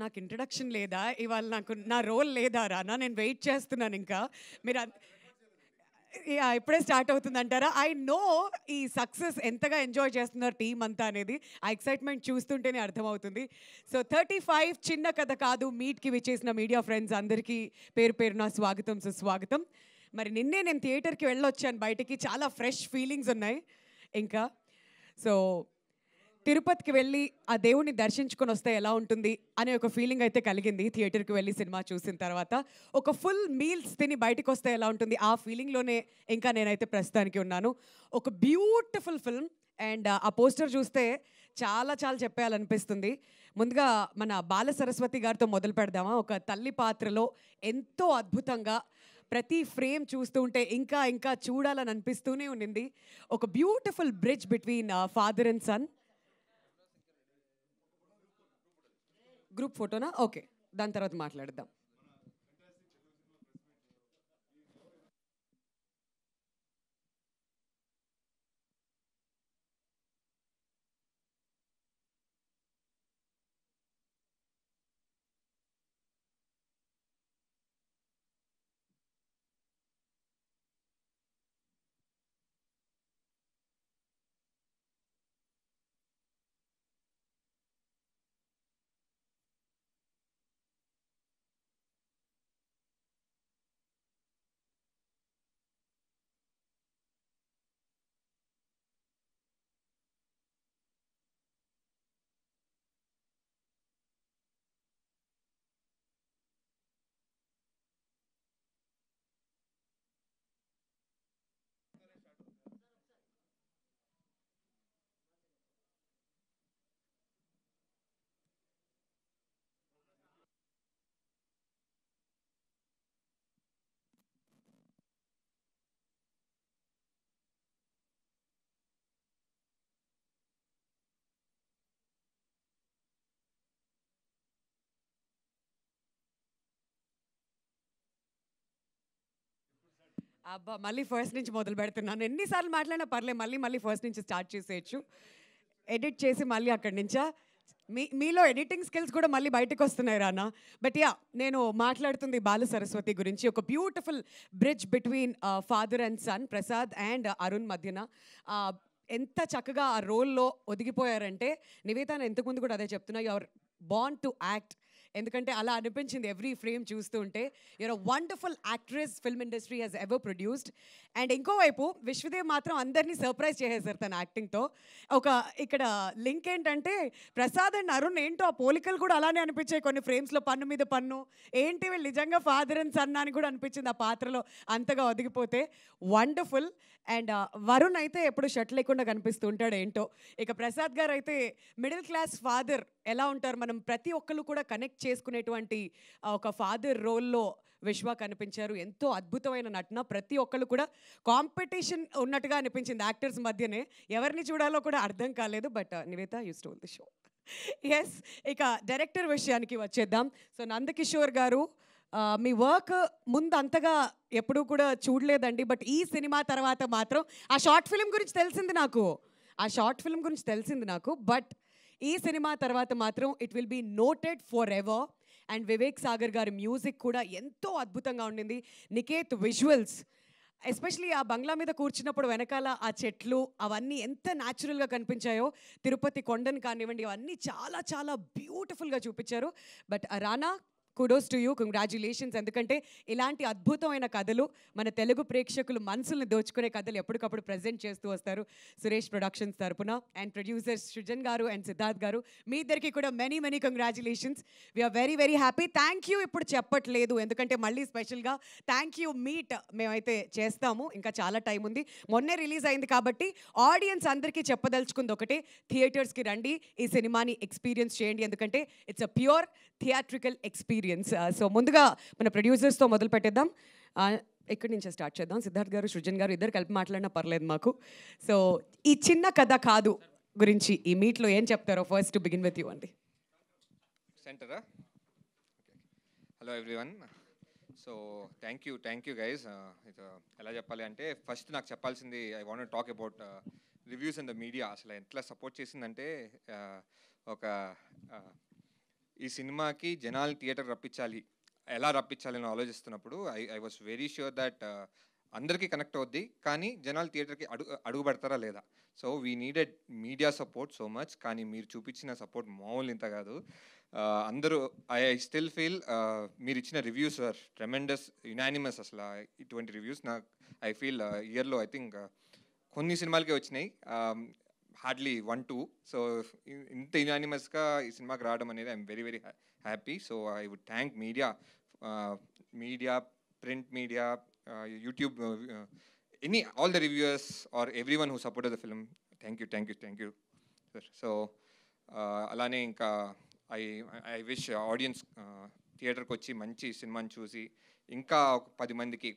నాకు ఇంట్రడక్షన్ లేదా ఇవాళ, నాకు నా రోల్ లేదా రానా? నేను వెయిట్ చేస్తున్నాను ఇంకా. మీరు ఇప్పుడే స్టార్ట్ అవుతుంది అంటారా? ఐ నో ఈ సక్సెస్ ఎంతగా ఎంజాయ్ చేస్తున్నారు టీం అంతా అనేది ఆ ఎక్సైట్మెంట్ చూస్తుంటేనే అర్థమవుతుంది. సో 35 చిన్న కథ కాదు మీట్కి విచ్చేసిన మీడియా ఫ్రెండ్స్ అందరికీ పేరు పేరున స్వాగతం, సుస్వాగతం. మరి నిన్నే నేను థియేటర్కి వెళ్ళొచ్చాను, బయటికి చాలా ఫ్రెష్ ఫీలింగ్స్ ఉన్నాయి. ఇంకా సో తిరుపతికి వెళ్ళి ఆ దేవుణ్ణి దర్శించుకొని వస్తే ఎలా ఉంటుంది అనే ఒక ఫీలింగ్ అయితే కలిగింది థియేటర్కి వెళ్ళి సినిమా చూసిన తర్వాత. ఒక ఫుల్ మీల్స్ తిని బయటకు వస్తే ఎలా ఉంటుంది ఆ ఫీలింగ్లోనే ఇంకా నేనైతే ప్రస్తుతానికి ఉన్నాను. ఒక బ్యూటిఫుల్ ఫిల్మ్ అండ్ ఆ పోస్టర్ చూస్తే చాలా చాలా చెప్పేయాలనిపిస్తుంది. ముందుగా మన బాల సరస్వతి గారితో మొదలు పెడదామా? ఒక తల్లి పాత్రలో ఎంతో అద్భుతంగా ప్రతి ఫ్రేమ్ చూస్తూ ఉంటే ఇంకా ఇంకా చూడాలని అనిపిస్తూనే ఉండింది. ఒక beautiful bridge between father and son. Group ఫోటోనా? ఓకే, దాని తర్వాత మాట్లాడదాం. అబ్బా, మళ్ళీ ఫస్ట్ నుంచి మొదలు పెడుతున్నాను. ఎన్నిసార్లు మాట్లాడినా పర్లేదు, మళ్ళీ మళ్ళీ ఫస్ట్ నుంచి స్టార్ట్ చేసేయచ్చు. ఎడిట్ చేసి మళ్ళీ అక్కడి నుంచా? మీలో ఎడిటింగ్ స్కిల్స్ కూడా మళ్ళీ బయటకు వస్తున్నాయి రానా. బట్ యా, నేను మాట్లాడుతుంది బాల సరస్వతి గురించి. ఒక beautiful bridge between father and son, Prasad and Arun మధ్యన. ఎంత చక్కగా ఆ రోల్లో ఒదిగిపోయారంటే, నివేతాను ఇంతకుముందు కూడా అదే చెప్తున్నా, యువర్ బార్న్ టు యాక్ట్. ఎందుకంటే అలా అనిపించింది ఎవ్రీ ఫ్రేమ్ చూస్తూ ఉంటే. You're a wonderful actress film industry has ever produced. And ఇంకోవైపు విశ్వదేవ్ మాత్రం అందరినీ సర్ప్రైజ్ చేసేసారు తన యాక్టింగ్తో. ఒక ఇక్కడ లింక్ ఏంటంటే, ప్రసాద్ అండ్ అరుణ్ ఏంటో ఆ పోలికలు కూడా అలానే అనిపించాయి కొన్ని ఫ్రేమ్స్లో, పన్ను మీద పన్ను. ఏంటి వీళ్ళు నిజంగా ఫాదర్ అండ్ సన్ అని కూడా అనిపించింది ఆ పాత్రలో అంతగా ఒదిగిపోతే. వండర్ఫుల్. అండ్ వరుణ్ అయితే ఎప్పుడు షర్ట్ లేకుండా కనిపిస్తూ ఉంటాడు ఏంటో. ఇక ప్రసాద్ గారు అయితే మిడిల్ క్లాస్ ఫాదర్ ఎలా ఉంటారు, మనం ప్రతి ఒక్కరు కూడా కనెక్ట్ చేసుకునేటువంటి ఒక ఫాదర్ రోల్లో విశ్వ కనిపించారు. ఎంతో అద్భుతమైన నటన. ప్రతి ఒక్కరు కూడా కాంపిటీషన్ ఉన్నట్టుగా అనిపించింది యాక్టర్స్ మధ్యనే. ఎవరిని చూడాలో కూడా అర్థం కాలేదు. But Nivetha, you stole the show. Yes, ఇక డైరెక్టర్ విషయానికి వచ్చేద్దాం. సో నందకిషోర్ గారు, మీ వర్క్ ముందు అంతగా ఎప్పుడూ కూడా చూడలేదండి. బట్ ఈ సినిమా తర్వాత మాత్రం ఆ షార్ట్ ఫిల్మ్ గురించి తెలిసింది నాకు. బట్ ఈ సినిమా తర్వాత మాత్రం it will be noted forever. And Vivek Sagar గారి మ్యూజిక్ కూడా ఎంతో అద్భుతంగా ఉండింది. నికేత్ విజువల్స్, ఎస్పెషలీ ఆ బంగ్లా మీద కూర్చున్నప్పుడు వెనకాల ఆ చెట్లు అవన్నీ ఎంత న్యాచురల్గా కనిపించాయో. తిరుపతి కొండను కానివ్వండి, అవన్నీ చాలా చాలా బ్యూటిఫుల్గా చూపించారు. But Rana, kudos to you, congratulations. ఎందుకంటే ఇలాంటి అద్భుతమైన కథలు, మన తెలుగు ప్రేక్షకులు మనసుల్ని దోచుకునే కథలు ఎప్పటికప్పుడు ప్రజెంట్ చేస్తూ వస్తారు సురేష్ ప్రొడక్షన్స్ తరపున. అండ్ ప్రొడ్యూసర్స్ సృజన్ గారు అండ్ సిద్ధార్థ్ గారు, మీ ఇద్దరికి కూడా many many congratulations. We're very very happy. Thank you ఇప్పుడు చెప్పట్లేదు, ఎందుకంటే మళ్ళీ స్పెషల్గా థ్యాంక్ యూ మీట్ మేమైతే చేస్తాము. ఇంకా చాలా టైం ఉంది, మొన్నే రిలీజ్ అయింది కాబట్టి ఆడియన్స్ అందరికీ చెప్పదలుచుకుంది ఒకటే, థియేటర్స్కి రండి, ఈ సినిమాని ఎక్స్పీరియన్స్ చేయండి. ఎందుకంటే it's a pure theatrical experience. So ముందుగా మన ప్రొడ్యూసర్స్తో మొదలు పెట్టేద్దాం. ఇక్కడి నుంచే స్టార్ట్ చేద్దాం. సిద్ధార్థ్ గారు, సృజన్ గారు ఇద్దరు కలిపి మాట్లాడినా పర్లేదు మాకు. సో ఈ చిన్న కథ కాదు గురించి ఈ మీట్లో ఏం చెప్తారో first to begin with you అండి. సెంటరా? Hello everyone. So thank you guys. ఎలా చెప్పాలి అంటే, ఫస్ట్ నాకు చెప్పాల్సింది, I want talk about reviews in the media. అసలు ఎట్లా సపోర్ట్ చేసిందంటే, ఒక ఈ సినిమాకి జనాలు థియేటర్ రప్పించాలి, ఎలా రప్పించాలి అని ఆలోచిస్తున్నప్పుడు I was very sure that అందరికీ కనెక్ట్ అవుద్ది, కానీ జనాలు థియేటర్కి అడుగు పెడతారా లేదా. So we needed media support so much, కానీ మీరు చూపించిన సపోర్ట్ మామూలు ఇంత కాదు. అందరూ ఐ స్టిల్ ఫీల్ మీరు ఇచ్చిన రివ్యూస్ ఆర్ ట్రెమెండస్, యునానిమస్. అసలు ఇటువంటి రివ్యూస్ నాకు ఐ ఫీల్ ఇయర్లో ఐ థింక్ కొన్ని సినిమాలకే వచ్చినాయి, హార్డ్లీ 1-2. సో ఇంత యునానిమస్గా ఈ సినిమాకి రావడం అనేది I'm very very happy. So I would thank media, print media, YouTube, all the reviewers or everyone who supported the film. Thank you sir. So alane inka I wish audience థియేటర్కి వచ్చి మంచి సినిమాని చూసి ఇంకా 10 మందికి,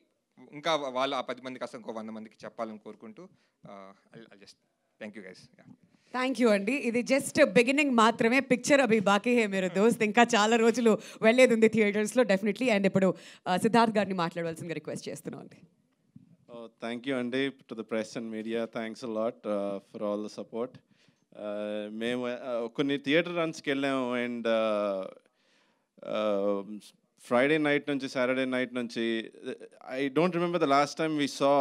ఇంకా వాళ్ళు ఆ 10 మందికి అసలు ఇంకో 100 మందికి చెప్పాలని కోరుకుంటూ just thank you guys. Thank you అండి. ఇది జస్ట్ బిగినింగ్ మాత్రమే, పిక్చర్ అభి బాకీ హే మేరే దోస్త్. ఇంకా చాలా రోజులు వెళ్ళేది ఉంది థియేటర్స్లో డెఫినెట్లీ. అండ్ ఇప్పుడు సిద్ధార్థ్ గారిని మాట్లాడవలసిందిగా రిక్వెస్ట్ చేస్తున్నాం అండి. Thank you, Andy, to the press and media. Thanks a lot for all the support. మేము కొన్ని థియేటర్ రన్స్కి వెళ్ళాము, అండ్ ఫ్రైడే నైట్ నుంచి సాటర్డే నైట్ నుంచి I don't remember the last time we saw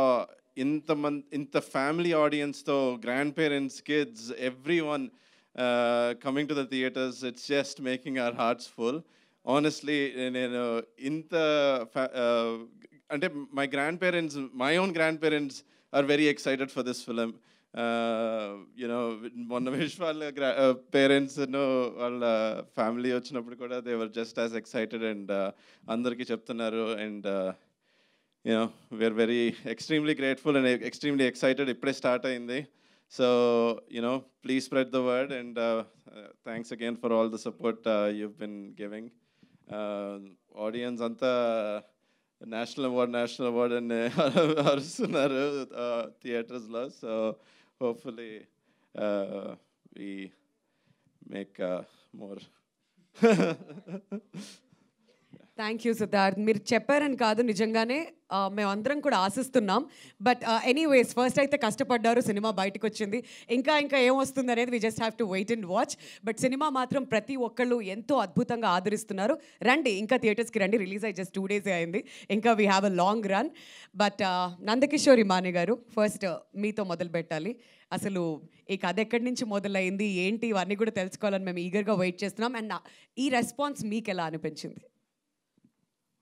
ఇంత ఫ్యామిలీ ఆడియన్స్తో, grandparents, kids, every one coming to the theatres. It's just making our hearts full. Honestly నేను ఇంత అంటే my own grandparents are very excited for this film. మొన్న wish వాళ్ళ parents వాళ్ళ family వచ్చినప్పుడు కూడా they were just as excited, and అందరికీ చెప్తున్నారు, and we're very extremely grateful and extremely excited. ఇప్పుడే స్టార్ట్ అయింది. So please spread the word, and thanks again for all the support you've been giving. Audience అంతా national award అని అరుస్తున్నారు థియేటర్స్లో. So hopefully we make more. Thank you Siddharth. మీరు చెప్పారని కాదు, నిజంగానే మేమందరం కూడా ఆశిస్తున్నాం. బట్ ఎనీవేస్, ఫస్ట్ అయితే కష్టపడ్డారు, సినిమా బయటకు వచ్చింది. ఇంకా ఏమొస్తుంది అనేది we just have to wait and watch. But సినిమా మాత్రం ప్రతి ఒక్కళ్ళు ఎంతో అద్భుతంగా ఆదరిస్తున్నారు. రండి, ఇంకా థియేటర్స్కి రండి. రిలీజ్ అయ్యి జస్ట్ 2 days అయింది. ఇంకా we have a long run. But Nandakishore మానే గారు, ఫస్ట్ మీతో మొదలు పెట్టాలి. అసలు ఈ కథ ఎక్కడి నుంచి మొదలైంది, ఏంటి, ఇవన్నీ కూడా తెలుసుకోవాలని మేము ఈగర్గా వెయిట్ చేస్తున్నాం. అండ్ ఈ రెస్పాన్స్ మీకు ఎలా అనిపించింది?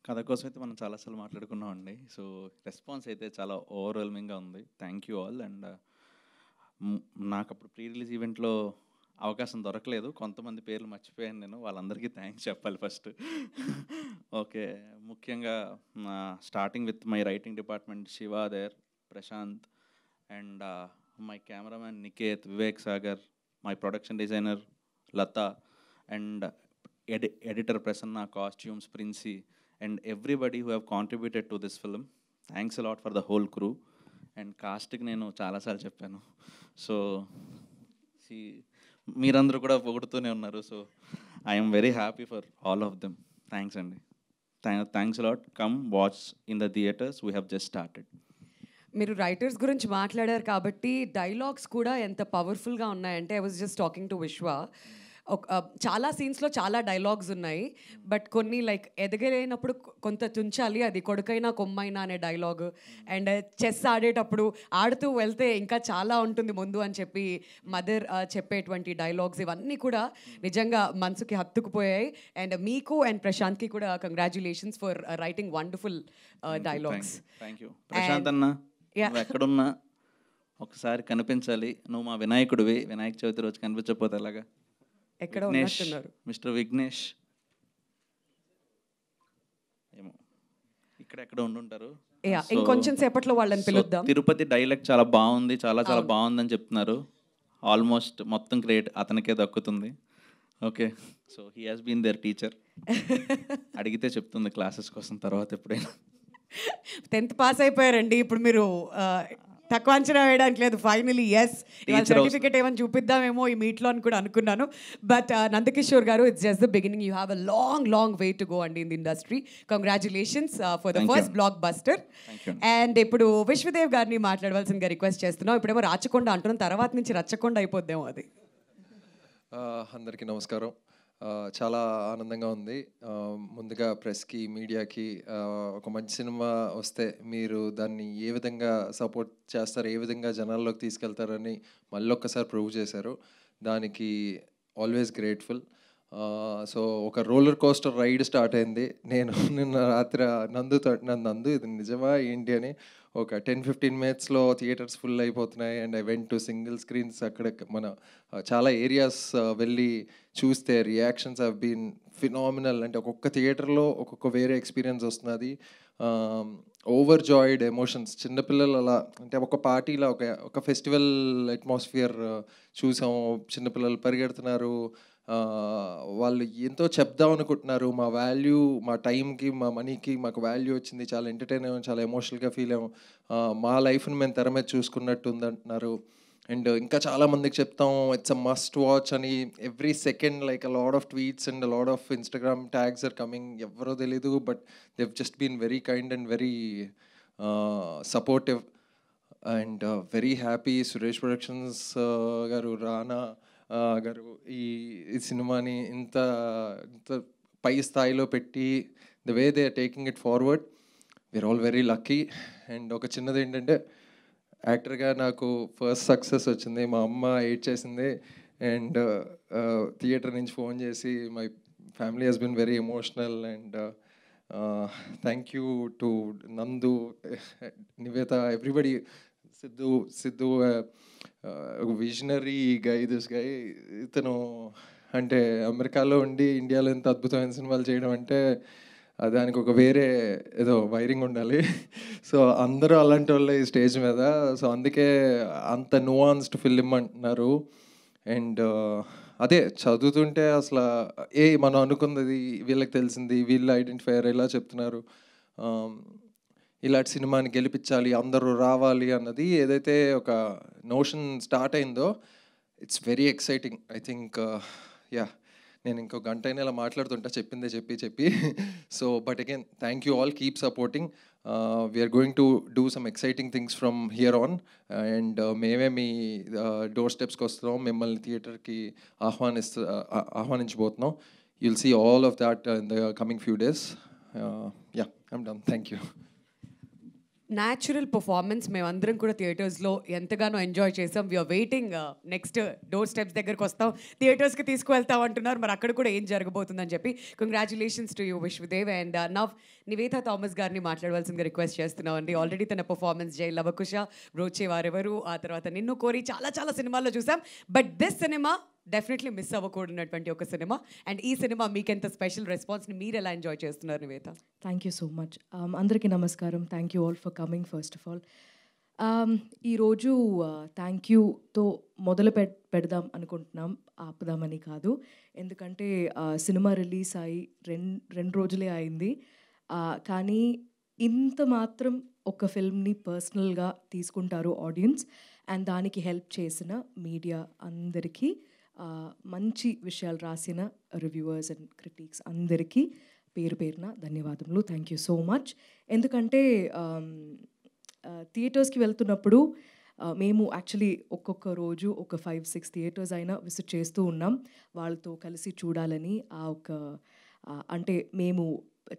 కథ కోసం అయితే మనం చాలాసార్లు మాట్లాడుకున్నాం అండి. సో రెస్పాన్స్ అయితే చాలా ఓవర్వెల్మింగ్గా ఉంది. Thank you all. అండ్ నాకు అప్పుడు ప్రీ రిలీజ్ ఈవెంట్లో అవకాశం దొరకలేదు, కొంతమంది పేర్లు మర్చిపోయాను నేను, వాళ్ళందరికీ థ్యాంక్స్ చెప్పాలి ఫస్ట్. ఓకే, ముఖ్యంగా starting with my writing department Shiva దేర్, Prashanth, and my cameraman Niketh, Vivek Sagar, my production designer Latha, and editor Prasanna, costumes Princey, and everybody who have contributed to this film. Thanks a lot for the whole crew. And cast ki nenu chaala saal cheppanu. So see, meerandaru kuda పొగుడుతూనే ఉన్నారు. So I am very happy for all of them. Thanks andi. Thanks a lot. Come watch in the theaters. We have just started. మీరు writers గురించి మాట్లాడారు కాబట్టి dialogues కూడా ఎంత పవర్ఫుల్గా ఉన్నాయంటే, I was just talking to విశ్వ, చాలా సీన్స్లో చాలా డైలాగ్స్ ఉన్నాయి. బట్ కొన్ని లైక్ ఎదగలేనప్పుడు కొంత తుంచాలి, అది కొడుకైనా కొమ్మైనా అనే డైలాగ్, అండ్ చెస్ ఆడేటప్పుడు ఆడుతూ వెళ్తే ఇంకా చాలా ఉంటుంది ముందు అని చెప్పి మదర్ చెప్పేటువంటి డైలాగ్స్, ఇవన్నీ కూడా నిజంగా మనసుకి హత్తుకుపోయాయి. అండ్ మీకు అండ్ ప్రశాంత్కి కూడా congratulations for writing wonderful dialogues. Thank you Prashanth అన్న. ఎక్కడున్నా ఒకసారి కనిపించాలి, నువ్వు మా వినాయకుడివి. వినాయక చవితి రోజు కనిపించకపోతే ఎలాగా? ఎక్కడ మిస్టర్ విఘ్నేష్ ఏమో ఇక్కడ ఉండుంటారు. ఇంకొంచెం సేపట్లో వాళ్ళని పిలుద్దాం. తిరుపతి డైలాగ్ చాలా బాగుంది, చాలా బాగుందని చెప్తున్నారు. ఆల్మోస్ట్ మొత్తం క్రెడిట్ అతనికే దక్కుతుంది. Okay, so he has been their teacher. అడిగితే చెప్తుంది క్లాసెస్ కోసం తర్వాత ఎప్పుడైనా. 10th పాస్ అయిపోయారండి, ఇప్పుడు మీరు తక్కువ అంచనా వేయడానికి లేదు. ఫైనలీ ఎస్, సర్టిఫికేట్ ఏమైనా చూపిద్దామేమో ఈ మీట్లో అని కూడా అనుకున్నాను. బట్ నందకిషోర్ గారు, it's just the beginning. You have a long way to go అండి in the industry. Congratulations for the first blockbuster. And ఇప్పుడు విశ్వదేవ్ గారిని మాట్లాడవలసిందిగా రిక్వెస్ట్ చేస్తున్నాం. ఇప్పుడేమో రాచకొండ అంటున్నాం, తర్వాత నుంచి రచ్చకొండ అయిపోద్దేమో అది. అందరికీ నమస్కారం. చాలా ఆనందంగా ఉంది. ముందుగా ప్రెస్కి, మీడియాకి ఒక మంచి సినిమా వస్తే మీరు దాన్ని ఏ విధంగా సపోర్ట్ చేస్తారు, ఏ విధంగా జనాల్లోకి తీసుకెళ్తారని మళ్ళీ ఒక్కసారి ప్రూవ్ చేశారు. దానికి ఆల్వేస్ గ్రేట్ఫుల్. సో ఒక రోలర్ కోస్టర్ రైడ్ స్టార్ట్ అయింది. నేను నిన్న రాత్రి నందు ఇది నిజమా ఏంటి అని ఒక 10-15 మినిట్స్లో థియేటర్స్ ఫుల్ అయిపోతున్నాయి. And I went to single screens. అక్కడ మన చాలా ఏరియాస్ వెళ్ళి చూస్తే రియాక్షన్స్ హ్యావ్ బీన్ ఫినామినల్. అంటే ఒక్కొక్క థియేటర్లో ఒక్కొక్క వేరే ఎక్స్పీరియన్స్ వస్తున్నది. Overjoyed emotions. చిన్నపిల్లలు అలా అంటే ఒక పార్టీలో ఒక ఫెస్టివల్ అట్మాస్ఫియర్ చూసాము. చిన్నపిల్లలు పరిగెడుతున్నారు. వాళ్ళు ఎంతో చెప్దాం అనుకుంటున్నారు. మా వాల్యూ, మా టైంకి, మా మనీకి మాకు వాల్యూ వచ్చింది, చాలా ఎంటర్టైన్ అయ్యాము, చాలా ఎమోషనల్గా ఫీల్ అయ్యాము, మా లైఫ్ని మేము తెర మీద చూసుకున్నట్టు ఉందంటున్నారు. అండ్ ఇంకా చాలామందికి చెప్తాం ఇట్స్ అ మస్ట్ వాచ్ అని. Every second like a lot of tweets and a lot of Instagram tags are coming. ఎవరో తెలీదు, but they've just been very kind and very supportive and very happy. Suresh Productions గారు, రానా గారు ఈ సినిమాని ఇంత పై స్థాయిలో పెట్టి the way they are taking it forward, we're all very lucky. And ఒక చిన్నది ఏంటంటే, యాక్టర్గా నాకు ఫస్ట్ సక్సెస్ వచ్చింది. మా అమ్మ ఎయిట్ చేసింది అండ్ థియేటర్ నుంచి ఫోన్ చేసి my family has been very emotional. And thank you to Nandu, Nivetha, everybody, Siddhu visionary guy. This guy, ఇతను అంటే అమెరికాలో ఉండి ఇండియాలో ఎంత అద్భుతమైన సినిమాలు చేయడం అంటే దానికి ఒక వేరే ఏదో వైరింగ్ ఉండాలి. సో అందరూ అలాంటి వాళ్ళే ఈ స్టేజ్ మీద. సో అందుకే అంత నువాన్స్డ్ ఫిల్మ్ అంటున్నారు. అండ్ అదే చదువుతుంటే అసలు మనం అనుకున్నది వీళ్ళకి తెలిసింది, వీళ్ళు ఐడెంటిఫైయర్ ఎలా చెప్తున్నారు, ఇలాంటి సినిమాని గెలిపించాలి, అందరూ రావాలి అన్నది ఏదైతే ఒక నోషన్ స్టార్ట్ అయిందో, it's very exciting. I think yeah, నేను ఇంకో గంట అయినా ఇలా మాట్లాడుతుంటా చెప్పిందే చెప్పి. So but again thank you all, keep supporting. We're going to do some exciting things from here on. And మేమే మీ డోర్ స్టెప్స్కి వస్తున్నాం, మిమ్మల్ని థియేటర్కి ఆహ్వానించబోతున్నాం. You'll see all of that in the coming few days. Yeah, I'm done. Thank you. Natural performance మేమందరం కూడా థియేటర్స్లో ఎంతగానో ఎంజాయ్ చేసాం. We're waiting next door steps దగ్గరకు వస్తాం, థియేటర్స్కి తీసుకువెళ్తాం అంటున్నారు. మరి అక్కడ కూడా ఏం జరగబోతుందని చెప్పి congratulations to you Vishwadev. And now Nivetha Thomas గారిని మాట్లాడవలసిందిగా రిక్వెస్ట్ చేస్తున్నాం అండి. ఆల్రెడీ తన పర్ఫార్మెన్స్ జై లవకుశ, బ్రోచే వారెవరు, ఆ తర్వాత నిన్ను కోరి చాలా సినిమాల్లో చూసాం. బట్ దిస్ సినిమా డెఫినెట్లీ మిస్ అవ్వకూడనటువంటి ఒక సినిమా. అండ్ ఈ సినిమా మీకెంత స్పెషల్ రెస్పాన్స్ని మీరు ఎలా ఎంజాయ్ చేస్తున్నారు Nivetha? Thank you so much. అందరికీ నమస్కారం. Thank you all for coming. First of all ఈరోజు థ్యాంక్ యూతో మొదలు పెడదాం అనుకుంటున్నాం, ఆపుదామని కాదు. ఎందుకంటే సినిమా రిలీజ్ అయ్యి రెండు రోజులే అయింది. కానీ ఇంత మాత్రం ఒక ఫిల్మ్ని పర్సనల్గా తీసుకుంటారు ఆడియన్స్. అండ్ దానికి హెల్ప్ చేసిన మీడియా అందరికీ, మంచి విషయాలు రాసిన రివ్యూవర్స్ అండ్ క్రిటిక్స్ అందరికీ పేరు పేరున ధన్యవాదములు. Thank you so much. ఎందుకంటే థియేటర్స్కి వెళ్తున్నప్పుడు మేము యాక్చువల్లీ ఒక్కొక్క రోజు ఒక 5-6 థియేటర్స్ అయినా విజిట్ చేస్తూ ఉన్నాం వాళ్ళతో కలిసి చూడాలని. అంటే మేము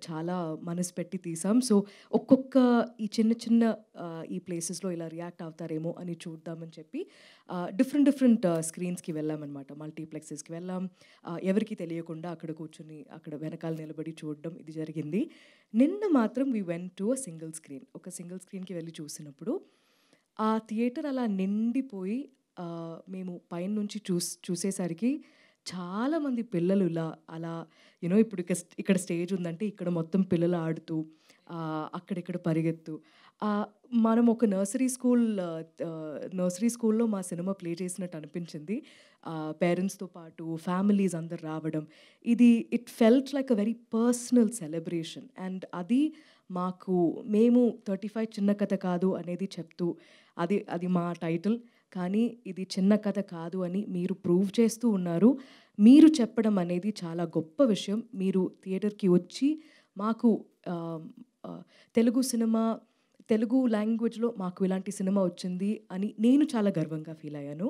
చాలా మనసు పెట్టి తీసాం. సో ఒక్కొక్క ఈ చిన్న ఈ ప్లేసెస్లో ఇలా రియాక్ట్ అవుతారేమో అని చూద్దామని చెప్పి డిఫరెంట్ స్క్రీన్స్కి వెళ్ళామన్నమాట. మల్టీప్లెక్సెస్కి వెళ్ళాం. ఎవరికి తెలియకుండా అక్కడ కూర్చుని అక్కడ వెనకాల నిలబడి చూడడం ఇది జరిగింది. నిన్న మాత్రం వీ వెంట్ టు ఒక సింగిల్ స్క్రీన్కి వెళ్ళి చూసినప్పుడు ఆ థియేటర్ అలా నిండిపోయి మేము పైన నుంచి చూసేసరికి చాలామంది పిల్లలు అలా యూనో ఇప్పుడు ఇక్కడ స్టేజ్ ఉందంటే ఇక్కడ మొత్తం పిల్లలు ఆడుతూ అక్కడిక్కడ పరిగెత్తు. మనం ఒక నర్సరీ స్కూల్లో మా సినిమా ప్లే చేసినట్టు అనిపించింది. పేరెంట్స్తో పాటు ఫ్యామిలీస్ అందరు రావడం, it felt like a very personal celebration. And అది మేము 35 చిన్న కథ కాదు అనేది చెప్తూ అది మా టైటిల్. కానీ ఇది చిన్న కథ కాదు అని మీరు ప్రూవ్ చేస్తూ ఉన్నారు. మీరు చెప్పడం అనేది చాలా గొప్ప విషయం. మీరు థియేటర్కి వచ్చి మాకు తెలుగు లాంగ్వేజ్లో మాకు ఇలాంటి సినిమా వచ్చింది అని నేను చాలా గర్వంగా ఫీల్ అయ్యాను.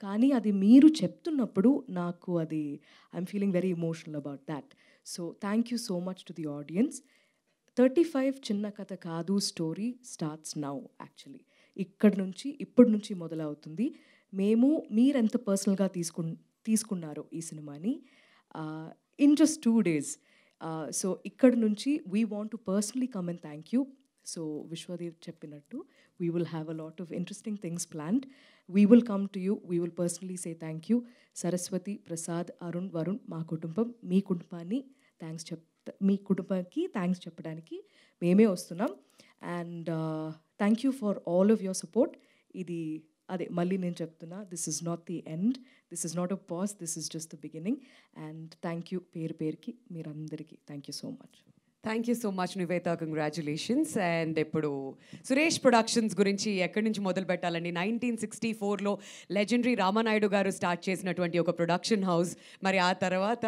కానీ అది మీరు చెప్తున్నప్పుడు నాకు అది I'm feeling very emotional about that. So thank you so much to the audience. 35 చిన్న కథ కాదు స్టోరీ స్టార్ట్స్ నౌ. యాక్చువల్లీ ఇప్పటి నుంచి మొదలవుతుంది. మీరెంత పర్సనల్గా తీసుకున్నారో ఈ సినిమాని ఇన్ జస్ట్ 2 days. సో ఇక్కడ నుంచి we want to personally come and thank you. So Vishwadev చెప్పినట్టు we will have a lot of interesting things planned. We will come to you, we will personally say thank you. Saraswati, Prasad, Arun, Varun, మా కుటుంబం, మీ కుటుంబానికి thanks చెప్పడానికి మేమే వస్తున్నాం. And thank you for all of your support. ఇది మళ్ళీ నేను చెప్తున్నా, this is not the end, this is not a pause, this is just the beginning. And thank you పేరుకి మీరందరికీ thank you so much. Thank you so much Nivetha, congratulations. And ఇప్పుడు Suresh productions గురించి ఎక్కడి నుంచి మొదలు పెట్టాలండి? 1964లో లెజెండరీ రామానాయుడు గారు స్టార్ట్ చేసినటువంటి ఒక ప్రొడక్షన్ హౌస్. మరి ఆ తర్వాత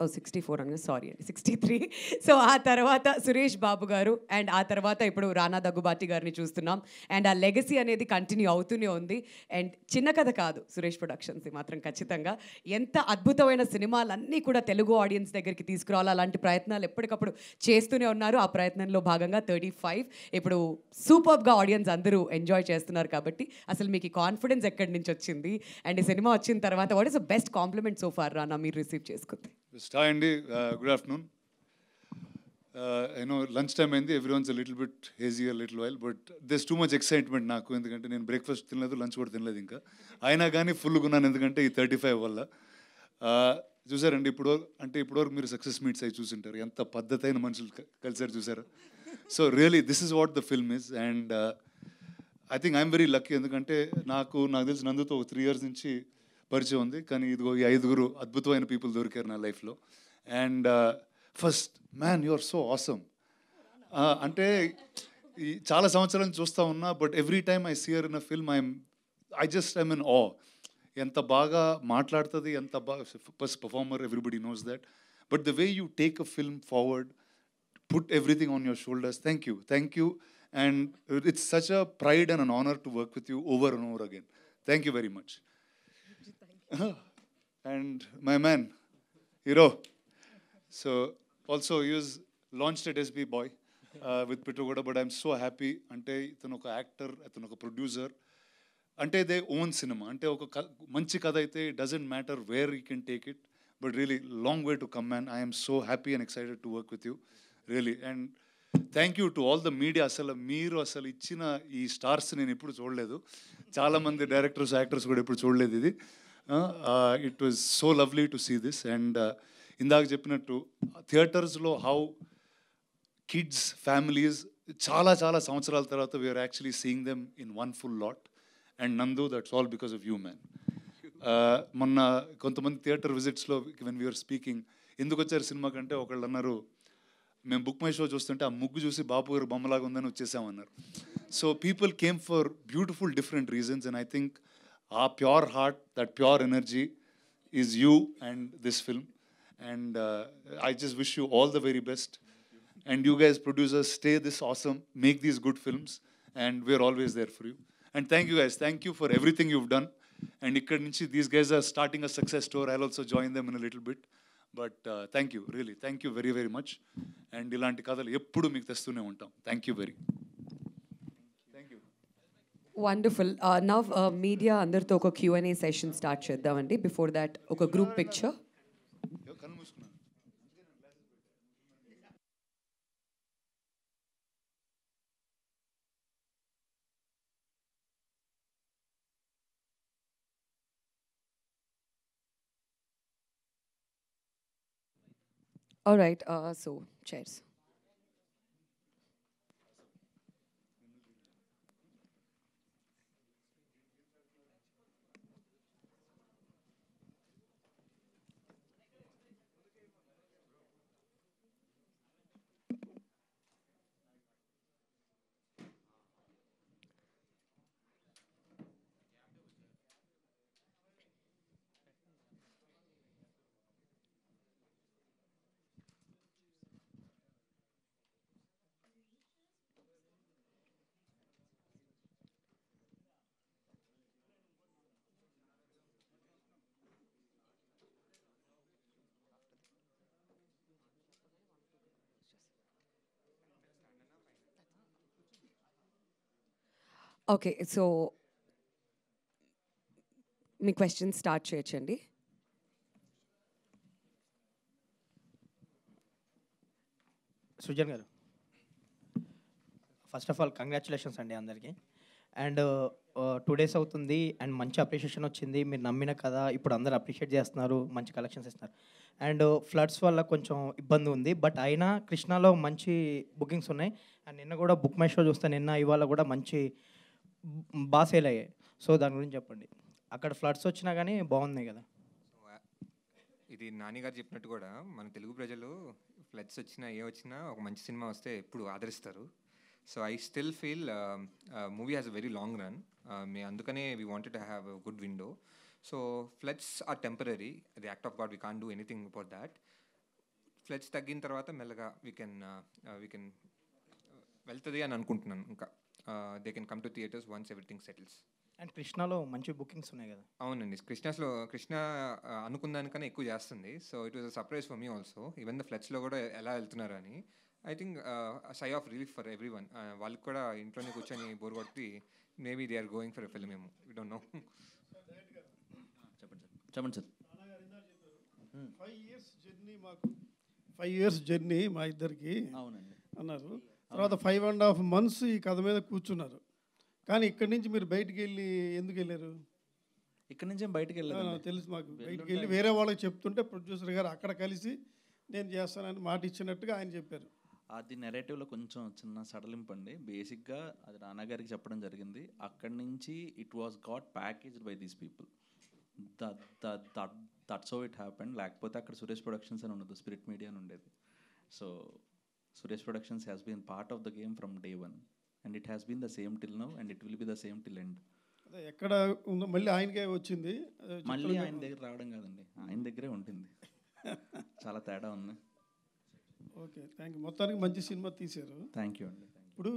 64 అన్న, సారీ అండి, 63. సో ఆ తర్వాత సురేష్ బాబు గారు, అండ్ ఆ తర్వాత ఇప్పుడు రానా దగ్గుబాటి గారిని చూస్తున్నాం. అండ్ ఆ లెగసీ అనేది కంటిన్యూ అవుతూనే ఉంది. అండ్ చిన్న కథ కాదు సురేష్ ప్రొడక్షన్స్ మాత్రం ఖచ్చితంగా ఎంత అద్భుతమైన సినిమాలన్నీ కూడా తెలుగు ఆడియన్స్ దగ్గరికి తీసుకురావాలి. అలాంటి ప్రయత్నాలు ఎప్పటికప్పుడు చేస్తూనే ఉన్నారు. ఆ ప్రయత్నంలో భాగంగా 35 ఇప్పుడు సూపర్గా ఆడియన్స్ అందరూ ఎంజాయ్ చేస్తున్నారు. కాబట్టి అసలు మీకు కాన్ఫిడెన్స్ ఎక్కడి నుంచి వచ్చింది? అండ్ ఈ సినిమా వచ్చిన తర్వాత what is the best compliment so far Rana మీరు రిసీవ్ చేసుకుంది? Hi Andy, good afternoon. I know lunch time అయింది, everyone's a little bit hazy a little while, but there's too much excitement నాకు. ఎందుకంటే నేను బ్రేక్ఫాస్ట్ తినలేదు, లంచ్ కూడా తినలేదు ఇంకా. అయినా కానీ ఫుల్గా ఉన్నాను, ఎందుకంటే ఈ 35 వల్ల. చూసారండి ఇప్పటివరకు మీరు సక్సెస్ మీట్స్ అయి చూసింటారు, ఎంత పద్ధతైన మనుషులు కలిసారు చూసారు. So really this is what the film is. And I think I'm very lucky, ఎందుకంటే నాకు తెలిసి నందుతో ఒక 3 years నుంచి పరిచయం ఉంది. కానీ ఇదిగో ఈ 5 అద్భుతమైన పీపుల్ దొరికారు నా లైఫ్లో. And first man you are so awesome. అంటే ఈ చాలా సంవత్సరాల నుంచి చూస్తూ ఉన్నా, but every time I see her in a film I just I'm in awe. ఎంత బాగా మాట్లాడుతుంది, ఎంత బాగా first performer, everybody knows that. But the way you take a film forward, put everything on your shoulders, thank you. And it's such a pride and an honour to work with you over and over again. Thank you very much. And my man, Hero. So also he was launched at SB Boy with Pitrugoda, but I'm so happy. Ante itanu oka actor, itanu oka producer. Ante they own cinema. Ante oka manchi kada aithe it doesn't matter where he can take it, but really long way to come, man. I am so happy and excited to work with you, really. And thank you to all the media. మీరు ఇచ్చిన ఈ stars నేను ఎప్పుడు చూడలేదు. చాలామంది directors, actors కూడా ఎప్పుడు చూడలేదు ఇది. It was so lovely to see this. And ఇందాక చెప్పినట్టు థియేటర్స్లో హౌ కిడ్స్, ఫ్యామిలీస్ చాలా సంవత్సరాల తర్వాత we're actually seeing them in one full lot. And Nandu, that's all because of you, man. మొన్న కొంతమంది థియేటర్ విజిట్స్లో వెన్ వీఆర్ స్పీకింగ్, ఎందుకు వచ్చారు సినిమా కంటే ఒకళ్ళు అన్నారు, మేము బుక్ మై షో చూస్తుంటే ఆ ముగ్గు చూసి బాపు గారు బొమ్మలాగా ఉందని వచ్చేసామన్నారు. So people came for beautiful different reasons. And I think ఆ pure heart, that pure energy is you and this film. And I just wish you all the very best. And you guys producers, stay this awesome, make these good films, and we're always there for you. And thank you guys, thank you for everything you've done. And ikkadi nunchi these guys are starting a success story. I'll also join them in a little bit. But thank you, really, thank you very, very much. And ilanti kadalu eppudu meeku testune untam. Thank you very. Thank you. Wonderful. Now media అందరితో ఒక Q&A session start చేద్దామండి. Before that ఒక group picture. All right, so chairs. Okay, so మీ question start చేయొచ్చండి. సృజన్ గారు, first of all congratulations అండి అందరికీ. And 2 days అవుతుంది అండ్ మంచి అప్రిషియేషన్ వచ్చింది. మీరు నమ్మిన కదా ఇప్పుడు అందరూ అప్రిషియేట్ చేస్తున్నారు, మంచి కలెక్షన్స్ ఇస్తున్నారు. అండ్ ఫ్లడ్స్ వల్ల కొంచెం ఇబ్బంది ఉంది, బట్ అయినా కృష్ణాలో మంచి బుకింగ్స్ ఉన్నాయి. అండ్ నిన్న కూడా బుక్ మై షో చూస్తే నిన్న ఇవాళ కూడా మంచి బాగా సేల్ అయ్యాయి. సో దాని గురించి చెప్పండి. అక్కడ ఫ్లడ్స్ వచ్చినా కానీ బాగున్నాయి కదా. ఇది నాని గారు చెప్పినట్టు కూడా మన తెలుగు ప్రజలు ఫ్లడ్స్ వచ్చినా ఏ వచ్చినా ఒక మంచి సినిమా వస్తే ఎప్పుడు ఆదరిస్తారు. So I still feel movie has a very long run. మీ అందుకనే we wanted to have a good window. So floods are temporary, the act of God, we can't do anything about that. Floods తగ్గిన తర్వాత మెల్లగా we can వెళ్తుంది అని అనుకుంటున్నాను. ఇంకా they can come to theatres once everything settles. And కృష్ణాలో మంచి bookings ఉన్నాయి కదా. అవునండి, కృష్ణ అనుకున్న దానికన్నా ఎక్కువ చేస్తుంది. So it was a surprise for me also, even the ఫ్లడ్స్లో కూడా ఎలా వెళ్తున్నారు అని. I think sigh of relief for every one. వాళ్ళకి కూడా ఇంట్లోనే కూర్చొని బోర్ కొట్టి maybe they are going for a film ఏమో, వీ డోంట్ నో. చెప్పండి సార్. 5 years జర్నీ మా ఇద్దరికి అవునండి అన్నారు. తర్వాత 5.5 months ఈ కథ మీద కూర్చున్నారు. కానీ ఇక్కడి నుంచి మీరు బయటికి వెళ్ళి ఎందుకు వెళ్ళారు? ఇక్కడ నుంచి బయటకు వెళ్ళాను తెలుసు మాకు. బయటికి వెళ్ళి వేరే వాళ్ళకి చెప్తుంటే ప్రొడ్యూసర్ గారు అక్కడ కలిసి నేను చేస్తానని మాట ఇచ్చినట్టుగా ఆయన చెప్పారు. అది నెరేటివ్లో కొంచెం చిన్న సడలింపు అండి. బేసిక్గా అది నాన్నగారికి చెప్పడం జరిగింది. అక్కడి నుంచి it was got packaged by these people. That's how it happened. లేకపోతే అక్కడ సురేష్ ప్రొడక్షన్స్ అని ఉండదు, స్పిరిట్ మీడియా అని ఉండేది. So Suresh Productions has been part of the game from day 1 and it has been the same till now and it will be the same till end. అదే ఎక్కడ ఉందో మళ్ళీ ఆయనకే వచ్చింది. మళ్ళీ ఆయన దగ్గర రావడం కాదండి, ఆయన దగ్గరే ఉంటుంది. చాలా తేడా ఉంది. Okay, thank you. మొత్తానికి మంచి సినిమా తీశారు. థ్యాంక్ యూ అండి. ఇప్పుడు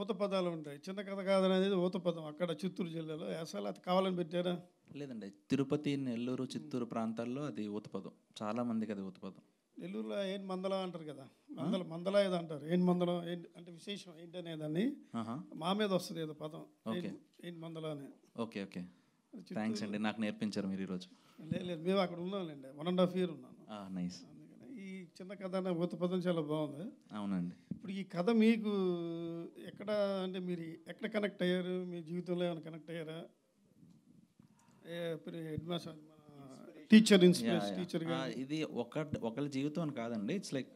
ఊత పదాలు ఉంటాయి. చిన్న కథ కాదనేది ఊత పదం అక్కడ చిత్తూరు జిల్లాలో. అసలు అది కావాలని పెట్టారా? లేదండి, తిరుపతి, నెల్లూరు, చిత్తూరు ప్రాంతాల్లో అది ఊతపదం. చాలా మందికి అది ఊతపదం. నెల్లూరులో ఏం మందల అంటారు కదా, మందల ఏదో అంటారు. ఏం మందలం అంటే విశేషం ఏంటనే దాన్ని మా మీద వస్తుంది ఏదో పదం, ఏం మందల అని. ఓకే ఓకే, థ్యాంక్స్ అండి, నాకు నేర్పించారు మీరు ఈరోజు. లేదు, మేము అక్కడ ఉన్నాంలేండి, 1.5 years ఉన్నాను. నైస్. ఈ చిన్న కథ ఊత పదం చాలా బాగుంది. అవునండి. ఇప్పుడు ఈ కథ మీకు ఎక్కడ అంటే మీరు ఎక్కడ కనెక్ట్ అయ్యారు? మీ జీవితంలో ఏమైనా కనెక్ట్ అయ్యారా? హెడ్ మాస్టర్, టీచర్, టీచర్గా ఇది ఒకళ్ళ జీవితం అని కాదండి. It's like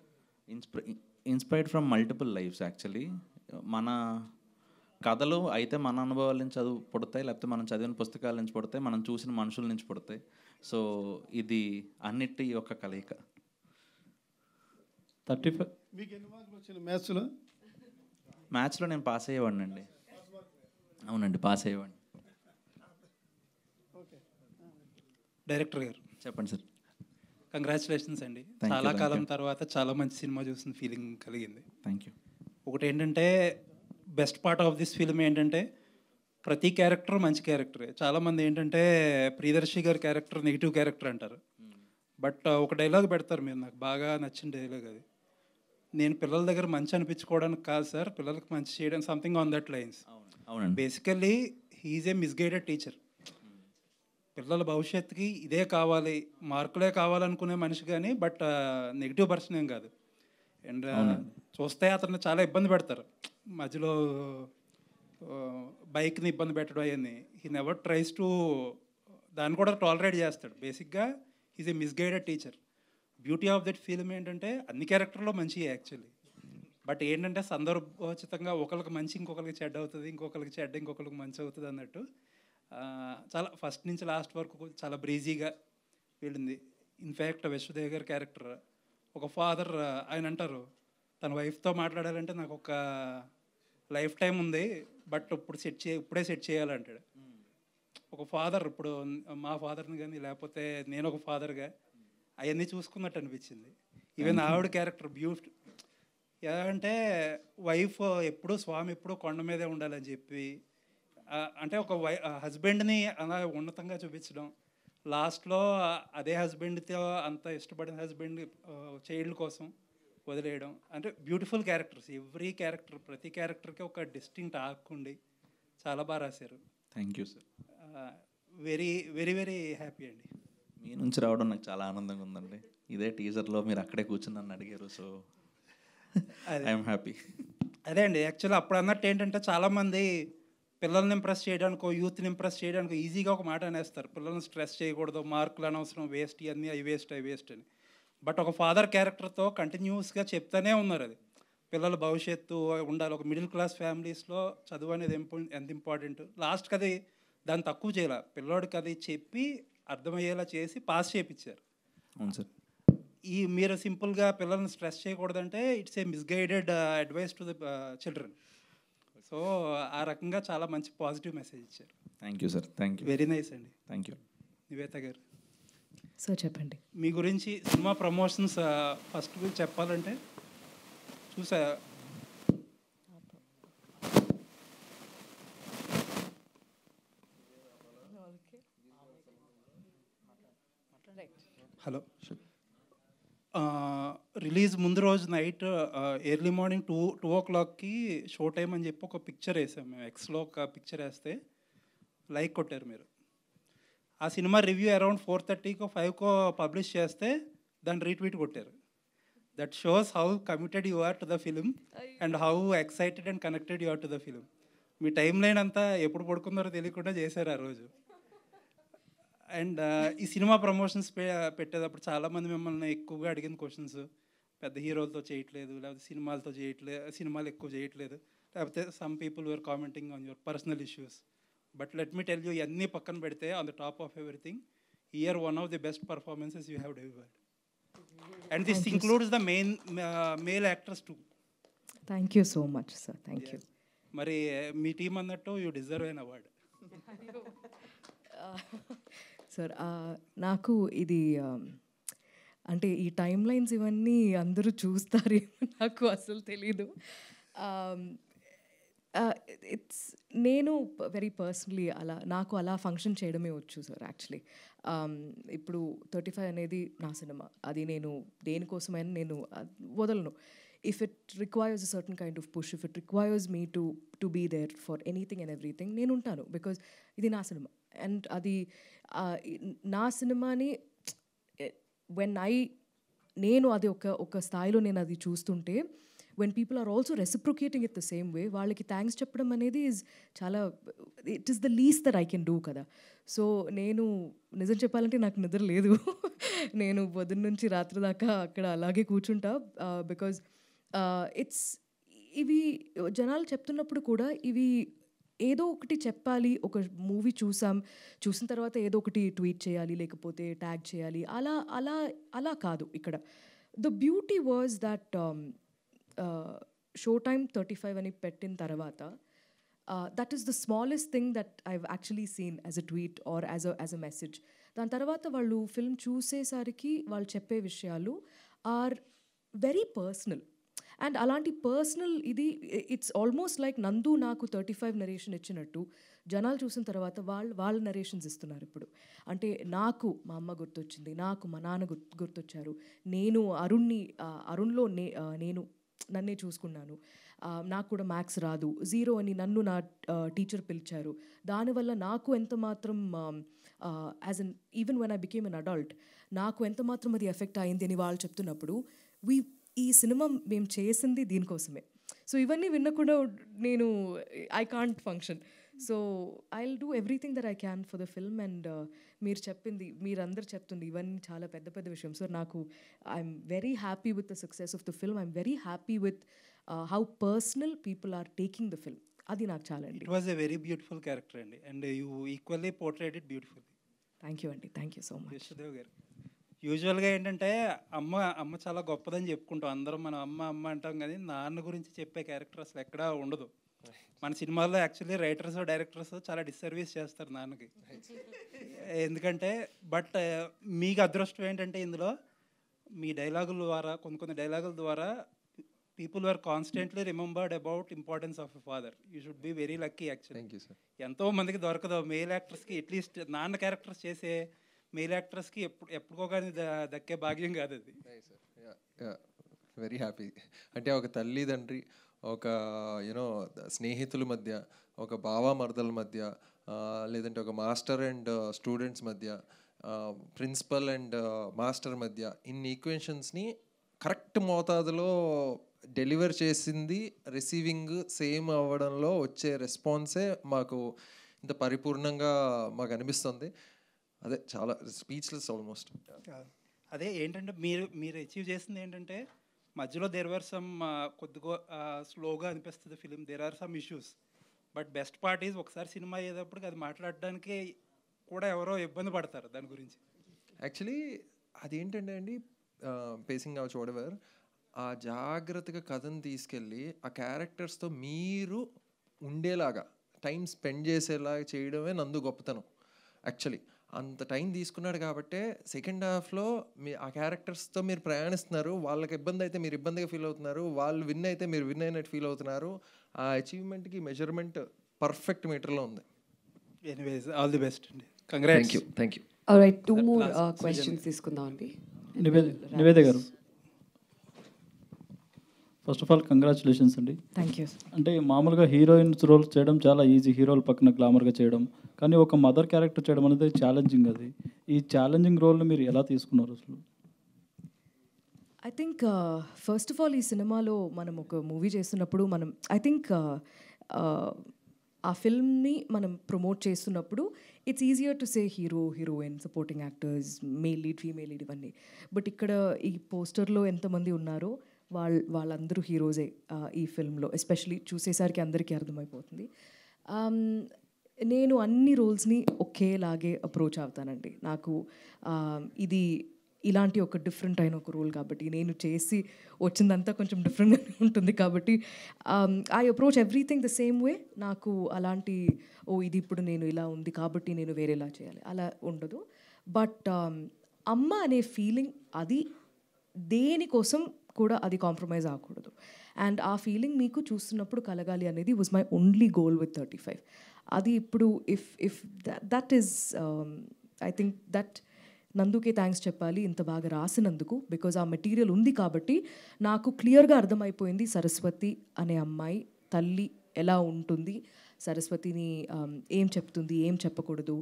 inspired from multiple lives actually. మన కథలు అయితే మన అనుభవాల నుంచి పుడతాయి, లేకపోతే మనం చదివిన పుస్తకాల నుంచి పుడతాయి, మనం చూసిన మనుషుల నుంచి పుడతాయి. సో ఇది అన్నిటి ఒక కలయిక. 35. మీకు ఎన్ని మార్కులు వచ్చినాయి మ్యాథ్స్లో? మ్యాథ్స్లో నేను పాస్ అయ్యేవాడిని అండి. అవునండి, పాస్ అయ్యేవాడిని. డైరెక్టర్ గారు చెప్పండి సార్. కంగ్రాచులేషన్స్ అండి. చాలా కాలం తర్వాత చాలా మంచి సినిమా చూసిన ఫీలింగ్ కలిగింది. Thank you. ఒకటి ఏంటంటే best part of this film ఏంటంటే ప్రతి క్యారెక్టర్ మంచి క్యారెక్టరే. చాలామంది ఏంటంటే ప్రియదర్శి గారి క్యారెక్టర్ నెగిటివ్ క్యారెక్టర్ అంటారు, బట్ ఒక డైలాగ్ పెడతారు మీరు, నాకు బాగా నచ్చిన డైలాగ్ అది. నేను పిల్లల దగ్గర మంచి అనిపించుకోవడానికి కాదు సార్, పిల్లలకి మంచి చేయడం, something on that lines. Basically he's a misguided teacher. పిల్లల భవిష్యత్తుకి ఇదే కావాలి, మార్కులే కావాలనుకునే మనిషి కానీ, బట్ నెగిటివ్ పర్సన్ ఏం కాదు. అండ్ చూస్తే అతన్ని చాలా ఇబ్బంది పెడతారు, మధ్యలో బైక్ని ఇబ్బంది పెట్టడం అవన్నీ. హీ నెవర్ ట్రైస్ టు దాన్ని కూడా టాలరేట్ చేస్తాడు. బేసిక్గా is a misguided teacher. Beauty of that film ఏంటంటే అన్ని క్యారెక్టర్లో మంచి యాక్చువల్లీ, బట్ ఏంటంటే సందర్భోచితంగా ఒకరికి మంచి ఇంకొకరికి చెడ్డ అవుతుంది, ఇంకొకరికి చెడ్డ ఇంకొకరికి మంచి అవుతుంది అన్నట్టు. చాలా ఫస్ట్ నుంచి లాస్ట్ వరకు చాలా బ్రీజీగా వెళ్ళింది. ఇన్ఫ్యాక్ట్ విశ్వదేవ్ గారి క్యారెక్టర్ ఒక ఫాదర్, ఆయన అంటారు తన వైఫ్తో మాట్లాడాలంటే నాకు ఒక లైఫ్ టైం ఉంది, బట్ ఇప్పుడే సెట్ చేయాలంటాడు. ఒక ఫాదర్, ఇప్పుడు మా ఫాదర్ని కానీ లేకపోతే నేను ఒక ఫాదర్గా అవన్నీ చూసుకున్నట్టు అనిపించింది. ఈవెన్ ఆవిడ క్యారెక్టర్ బ్యూటిఫుల్. ఎలా అంటే వైఫ్ ఎప్పుడూ స్వామి ఎప్పుడూ కొండ మీదే ఉండాలని చెప్పి, అంటే ఒక హస్బెండ్ని అలా ఉన్నతంగా చూపించడం, లాస్ట్లో అదే హస్బెండ్తో అంత ఇష్టపడిన హస్బెండ్ చైల్డ్ కోసం వదిలేయడం. అంటే బ్యూటిఫుల్ క్యారెక్టర్స్. ఎవ్రీ క్యారెక్టర్, ప్రతి క్యారెక్టర్కి ఒక డిస్టింక్ట్ ఆర్క్ ఉండి చాలా బాగా రాశారు. Thank you sir. Very very very happy అండి. మీ నుంచి రావడం నాకు చాలా ఆనందంగా ఉందండి. ఇదే టీజర్లో మీరు అక్కడే కూర్చుని నన్ను అడిగారు, సో ఐఎమ్ హ్యాపీ. అదే అండి, యాక్చువల్లీ అప్పుడు అన్నట్టు ఏంటంటే చాలామంది పిల్లల్ని ఇంప్రెస్ చేయడానికో యూత్ని ఇంప్రెస్ చేయడానికో ఈజీగా ఒక మాట అనేస్తారు, పిల్లల్ని స్ట్రెస్ చేయకూడదు, మార్కులు అనవసరం, వేస్ట్, ఇవన్నీ అవి వేస్ట్ అని. బట్ ఒక ఫాదర్ క్యారెక్టర్తో కంటిన్యూస్గా చెప్తానే ఉన్నారు అది పిల్లల భవిష్యత్తు ఉండాలి, ఒక మిడిల్ క్లాస్ ఫ్యామిలీస్లో చదువు అనేది ఎంత ఇంపార్టెంట్. లాస్ట్కి అది దాన్ని తక్కువ చేయాల, పిల్లోడికి అది చెప్పి అర్థమయ్యేలా చేసి పాస్ చేయించారు. అవును సార్. మీరు సింపుల్గా పిల్లల్ని స్ట్రెస్ చేయకూడదంటే it's a misguided advice to the children. So ఆ రకంగా చాలా మంచి పాజిటివ్ మెసేజ్ ఇచ్చారు. Thank you sir. Thank you. Very nice అండి. Thank you. నివేత గారు సార్ చెప్పండి. మీ గురించి సినిమా ప్రమోషన్స్ ఫస్ట్ చెప్పాలంటే చూసా, హలో, రిలీజ్ ముందు రోజు night early morning 2 o'clock show time అని చెప్పి ఒక పిక్చర్ వేసాం మేము. ఎక్స్లో ఒక పిక్చర్ వేస్తే లైక్ కొట్టారు మీరు. ఆ సినిమా రివ్యూ అరౌండ్ 4:30 5 పబ్లిష్ చేస్తే దాన్ని రీట్వీట్ కొట్టారు. That shows how committed you are to the film and how excited and connected you are to the film. మీ టైం లైన్ అంతా ఎప్పుడు పడుకున్నారో తెలియకుండా చేశారు ఆ రోజు. అండ్ ఈ సినిమా ప్రమోషన్స్ పెట్టేటప్పుడు చాలామంది మిమ్మల్ని ఎక్కువగా అడిగిన క్వశ్చన్స్, పెద్ద హీరోలతో చేయట్లేదు, లేకపోతే సినిమాలు ఎక్కువ చేయట్లేదు, లేకపోతే some people were commenting on your personal issues. But let me tell you, ఇవన్నీ పక్కన పెడితే on the top of everything, year one of the best performances you have delivered. And this includes the male actors too. Thank you so much sir. Thank you. మరి మీ team అన్నట్టు you deserve an award. Sir నాకు ఇది అంటే ఈ time lines ఇవన్నీ అందరూ చూస్తారేమో నాకు అసలు తెలీదు. ఇట్స్ నేను వెరీ పర్సనలీ నాకు అలా ఫంక్షన్ చేయడమే వచ్చు సార్. యాక్చువల్లీ ఇప్పుడు 35 అనేది నా సినిమా, అది నేను దేనికోసమైనా నేను వదలను. If it requires a certain kind of push, if it requires me to be there for anything and everything, నేను ఉంటాను, బికాజ్ ఇది నా సినిమా. అండ్ అది నా సినిమాని నేను అది ఒక స్థాయిలో నేను అది చూస్తుంటే, when people are also reciprocating it the same way, వాళ్ళకి థ్యాంక్స్ చెప్పడం అనేది చాలా, it is the least that I can do కదా. సో నేను నిజం చెప్పాలంటే నాకు నిద్ర లేదు. నేను పొద్దున్న నుంచి రాత్రి దాకా అక్కడ అలాగే కూర్చుంటా, బికాజ్ ఇవి జనాలు చెప్తున్నప్పుడు కూడా ఇవి ఏదో ఒకటి చెప్పాలి. ఒక మూవీ చూసిన తర్వాత ఏదో ఒకటి ట్వీట్ చేయాలి, లేకపోతే ట్యాగ్ చేయాలి, అలా కాదు ఇక్కడ. The beauty was that show time 35 అని పెట్టిన తర్వాత, that is the smallest thing that I've actually seen as a tweet or as a message. దాని తర్వాత వాళ్ళు ఫిల్మ్ చూసేసరికి వాళ్ళు చెప్పే విషయాలు ఆర్ వెరీ పర్సనల్. అండ్ అలాంటి పర్సనల్ ఇది ఇట్స్ ఆల్మోస్ట్ లైక్ నందు నాకు 35 నరేషన్ ఇచ్చినట్టు జనాలు చూసిన తర్వాత వాళ్ళ నరేషన్స్ ఇస్తున్నారు ఇప్పుడు. అంటే నాకు మా అమ్మ గుర్తొచ్చింది, నాకు మా నాన్న గుర్తొచ్చారు, నేను అరుణ్లో నేను నన్నే చూసుకున్నాను, నాకు కూడా మ్యాథ్స్ రాదు, 0 అని నన్ను నా టీచర్ పిలిచారు, దానివల్ల నాకు ఎంత మాత్రం as an even when I became an adult నాకు ఎంత మాత్రం అది ఎఫెక్ట్ అయింది అని వాళ్ళు చెప్తున్నప్పుడు, ఈ సినిమా మేము చేసింది దీనికోసమే. సో ఇవన్నీ విన్నకుండా నేను I can't function. So I will do everything that I can for the film. And మీరందరూ చెప్తుంది ఇవన్నీ చాలా పెద్ద పెద్ద విషయం. సో నాకు I'm very happy with the success of the film. I'm very happy with how personal people are taking the film. అది నాకు చాలా అండి. It was a very beautiful character అండి, and you equally portrayed it beautifully. Thank you అండి. Thank you so much. Yashodev గారు, యూజువల్గా ఏంటంటే అమ్మ చాలా గొప్పదని చెప్పుకుంటాం అందరం, మనం అమ్మ అంటాం, కానీ నాన్న గురించి చెప్పే క్యారెక్టర్ అసలు ఎక్కడా ఉండదు. మన సినిమాల్లో యాక్చువల్లీ రైటర్స్ డైరెక్టర్స్ చాలా డిస్సర్వీస్ చేస్తారు నాన్నకి. ఎందుకంటే బట్ మీకు అదృష్టం ఏంటంటే ఇందులో మీ డైలాగుల ద్వారా కొన్ని డైలాగుల ద్వారా people are constantly remembered about importance of a father. You should be very lucky actually. ఎంతో మందికి దొరకదు మేల్ యాక్టర్స్కి, అట్లీస్ట్ నాన్న క్యారెక్టర్స్ చేసే మెయిల్ యాక్టర్స్కి ఎప్పుడుకో కానీ దక్కే భాగ్యం కాదు అది. Very happy. అంటే ఒక తల్లిదండ్రి ఒక యూనో స్నేహితుల మధ్య, ఒక బావమర్దల మధ్య, లేదంటే ఒక మాస్టర్ అండ్ స్టూడెంట్స్ మధ్య, ప్రిన్సిపల్ అండ్ మాస్టర్ మధ్య ఇన్ని ఈక్వేషన్స్ని కరెక్ట్ మోతాదులో డెలివర్ చేసింది. రిసీవింగ్ సేమ్ అవ్వడంలో వచ్చే రెస్పాన్సే మాకు ఇంత పరిపూర్ణంగా మాకు అనిపిస్తుంది. అదే చాలా స్పీచ్లెస్ ఆల్మోస్ట్. అదే ఏంటంటే మీరు అచీవ్ చేసింది ఏంటంటే మధ్యలో దేర్ ఆర్ సమ్ కొద్దిగా స్లోగా అనిపిస్తుంది film, there are some issues, but best part is ఒకసారి సినిమా అయ్యేటప్పటికి అది మాట్లాడడానికి కూడా ఎవరో ఇబ్బంది పడతారు దాని గురించి. యాక్చువల్లీ అదేంటంటే అండి, పేసింగ్ అవ్వచ్చు వాటెవర్, ఆ జాగ్రత్తగా కథను తీసుకెళ్ళి ఆ క్యారెక్టర్స్తో మీరు ఉండేలాగా టైం స్పెండ్ చేసేలాగా చేయడమే నందు గొప్పతనం. యాక్చువల్లీ అంత టైం తీసుకున్నాడు కాబట్టే సెకండ్ హాఫ్లో మీ ఆ క్యారెక్టర్స్తో మీరు ప్రయాణిస్తున్నారు. వాళ్ళకి ఇబ్బంది అయితే మీరు ఇబ్బందిగా ఫీల్ అవుతున్నారు, వాళ్ళు విన్ అయితే మీరు విన్ అయినట్టు ఫీల్ అవుతున్నారు. ఆ అచీవ్మెంట్కి మెజర్మెంట్ పర్ఫెక్ట్ మీటర్లో ఉంది. ఎనీవేస్ ఆల్ ది బెస్ట్ అండి. Congrats. Thank you. Alright, 2 more questions తీసుకుందాం అండి. నివేద గారు, ఫస్ట్ ఆఫ్ ఆల్ కంగ్రాచులేషన్స్ అండి. Thank you. అంటే మామూలుగా హీరోయిన్స్ రోల్ చేయడం చాలా ఈజీ, హీరోల పక్కన గ్లామర్గా చేయడం, కానీ ఒక మదర్ క్యారెక్టర్ చేయడం అనేది ఛాలెంజింగ్. అది ఈ ఛాలెంజింగ్ రోల్ని మీరు ఎలా తీసుకున్నారు అసలు? I think first of all ఈ సినిమాలో మనం ఒక మూవీ చేస్తున్నప్పుడు మనం ఐ థింక్ ఆ ఫిల్మ్ని మనం ప్రమోట్ చేస్తున్నప్పుడు it's easier to say hero, heroine, supporting actors, male lead, female lead ఇవన్నీ. బట్ ఇక్కడ ఈ పోస్టర్లో ఎంతమంది ఉన్నారో వాళ్ళందరూ హీరోసే ఈ ఫిల్మ్లో. ఎస్పెషలీ చూసేసరికి అందరికీ అర్థమైపోతుంది. నేను అన్ని రోల్స్ని ఒకేలాగే అప్రోచ్ అవుతానండి. నాకు ఇది ఇలాంటి ఒక డిఫరెంట్ అయిన ఒక రోల్ కాబట్టి, నేను చేసి వచ్చిందంతా కొంచెం డిఫరెంట్గా ఉంటుంది కాబట్టి I approach everything the same way. నాకు అలాంటి ఇది ఇప్పుడు నేను ఇలా ఉంది కాబట్టి నేను వేరేలా చేయాలి అలా ఉండదు. బట్ అమ్మ అనే ఫీలింగ్ అది దేనికోసం కూడా అది కాంప్రమైజ్ అవ్వకూడదు. అండ్ ఆ ఫీలింగ్ మీకు చూస్తున్నప్పుడు కలగాలి అనేది was my only goal with 35. అది ఇప్పుడు if that is I think that నందుకే థ్యాంక్స్ చెప్పాలి ఇంత బాగా రాసినందుకు. బికాజ్ ఆ మెటీరియల్ ఉంది కాబట్టి నాకు క్లియర్గా అర్థమైపోయింది సరస్వతి అనే అమ్మాయి తల్లి ఎలా ఉంటుంది, సరస్వతిని ఏం చెప్తుంది, ఏం చెప్పకూడదు,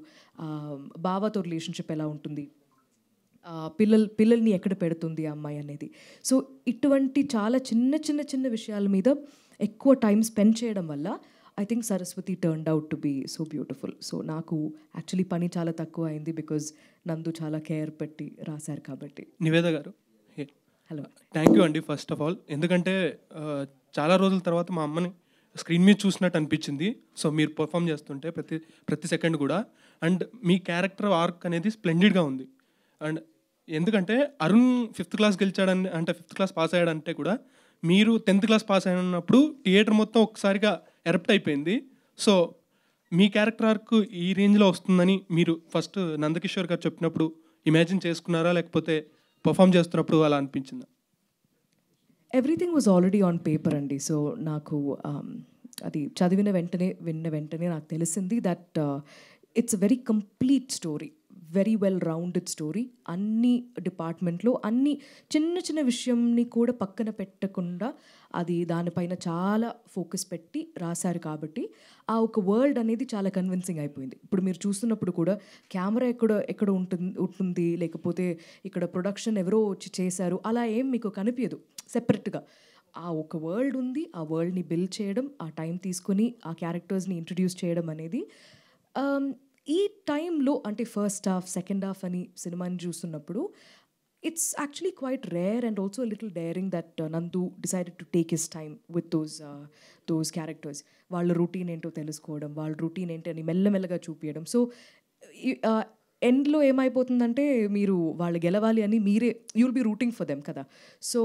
బావతో రిలేషన్షిప్ ఎలా ఉంటుంది, పిల్లల్ని ఎక్కడ పెడుతుంది ఆ అమ్మాయి అనేది. సో ఇటువంటి చాలా చిన్న విషయాల మీద ఎక్కువ టైం స్పెండ్ చేయడం వల్ల I think Saraswati turned out to be so beautiful. So నాకు యాక్చువల్లీ పని చాలా తక్కువ అయింది బికాజ్ నందు చాలా కేర్ పెట్టి రాశారు కాబట్టి. నివేద గారు, హలో, థ్యాంక్ యూ అండి ఫస్ట్ ఆఫ్ ఆల్. ఎందుకంటే చాలా రోజుల తర్వాత మా అమ్మని స్క్రీన్ మీద చూసినట్టు అనిపించింది. సో మీరు పర్ఫామ్ చేస్తుంటే ప్రతి సెకండ్ కూడా, అండ్ మీ క్యారెక్టర్ ఆర్క్ అనేది స్ప్లెండిడ్గా ఉంది. అండ్ ఎందుకంటే అరుణ్ 5th క్లాస్ గెలిచాడని అంటే 5th క్లాస్ పాస్ అయ్యాడంటే కూడా మీరు 10th క్లాస్ పాస్ అయినప్పుడు థియేటర్ మొత్తం ఒక్కసారిగా ఎరప్ట్ అయిపోయింది. సో మీ క్యారెక్టర్ ఆర్క్ ఈ రేంజ్లో వస్తుందని మీరు ఫస్ట్ నందకిషోర్ గారు చెప్పినప్పుడు ఇమాజిన్ చేసుకున్నారా, లేకపోతే పర్ఫామ్ చేస్తున్నప్పుడు అలా అనిపించిందా? Everything was already on paper అండి. సో నాకు అది చదివిన వెంటనే నాకు తెలిసింది that it's a very complete story, very well rounded story. అన్ని డిపార్ట్మెంట్లో అన్ని చిన్న విషయంని కూడా పక్కన పెట్టకుండా అది దానిపైన చాలా ఫోకస్ పెట్టి రాశారు కాబట్టి ఆ ఒక వరల్డ్ అనేది చాలా కన్విన్సింగ్ అయిపోయింది. ఇప్పుడు మీరు చూస్తున్నప్పుడు కూడా కెమెరా ఎక్కడ ఉంటుంది లేకపోతే ఇక్కడ ప్రొడక్షన్ ఎవరో వచ్చి చేశారు అలా ఏం మీకు కనిపించదు. సెపరేట్గా ఆ ఒక వరల్డ్ ఉంది, ఆ వరల్డ్ని బిల్డ్ చేయడం, ఆ టైం తీసుకొని ఆ క్యారెక్టర్స్ని ఇంట్రడ్యూస్ చేయడం అనేది ఈ టైంలో అంటే ఫస్ట్ హాఫ్ సెకండ్ హాఫ్ అని సినిమాని చూస్తున్నప్పుడు it's actually quite rare and also little daring that Nandu decided to take his time with those characters. వాళ్ళ రొటీన్ ఏంటో తెలుసుకోవడం, వాళ్ళ రొటీన్ ఏంటి అని మెల్లమెల్లగా చూపించడం. సో ఎండ్లో ఏమైపోతుందంటే మీరు వాళ్ళు గెలవాలి అని మీరే you'll be rooting for them కదా. So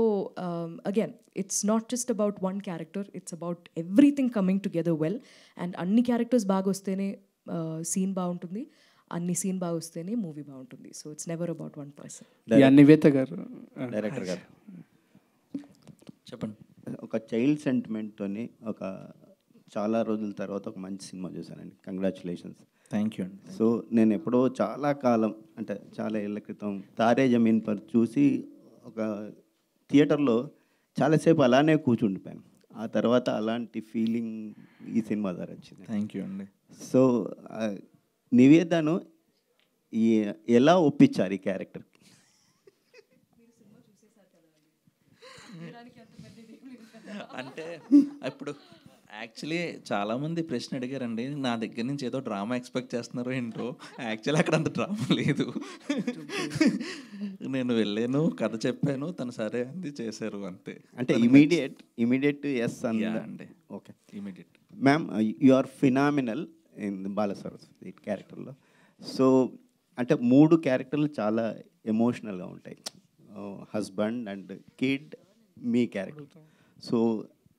again it's not just about one character, it's about everything coming together well. And అన్ని క్యారెక్టర్స్ బాగా వస్తేనే సీన్ బాగుంటుంది, అన్ని సీన్ బాగా వస్తేనే మూవీ బాగుంటుంది. So it's never about one person. Nivetha గారు, డైరెక్టర్ గారు చెప్పండి. ఒక చైల్డ్ సెంటిమెంట్తోని ఒక చాలా రోజుల తర్వాత ఒక మంచి సినిమా చూశానండి. కంగ్రాచులేషన్స్. థ్యాంక్ యూ అండి. సో నేను ఎప్పుడో చాలా కాలం అంటే చాలా ఏళ్ళ క్రితం తారే జమీన్ పర్ చూసి ఒక థియేటర్లో చాలాసేపు అలానే కూర్చుండిపోయాను. ఆ తర్వాత అలాంటి ఫీలింగ్ ఈ సినిమా ద్వారా వచ్చింది. థ్యాంక్ యూ అండి. సో నివేదను ఎలా ఒప్పించారు ఈ క్యారెక్టర్? అంటే ఇప్పుడు యాక్చువల్లీ చాలామంది ప్రశ్న అడిగారండి, నా దగ్గర నుంచి ఏదో డ్రామా ఎక్స్పెక్ట్ చేస్తున్నారో ఏంటో. యాక్చువల్లీ అక్కడ అంత డ్రామా లేదు. నేను వెళ్ళాను, కథ చెప్పాను, తను సరే అంది, చేశారు అంతే. అంటే ఇమీడియట్ ఎస్ అండి. Okay, immediate. Ma'am, you are phenomenal in Bala Saraswati క్యారెక్టర్లో. సో అంటే 3 క్యారెక్టర్లు చాలా ఎమోషనల్గా ఉంటాయి, హస్బెండ్ అండ్ కిడ్, మీ క్యారెక్టర్. సో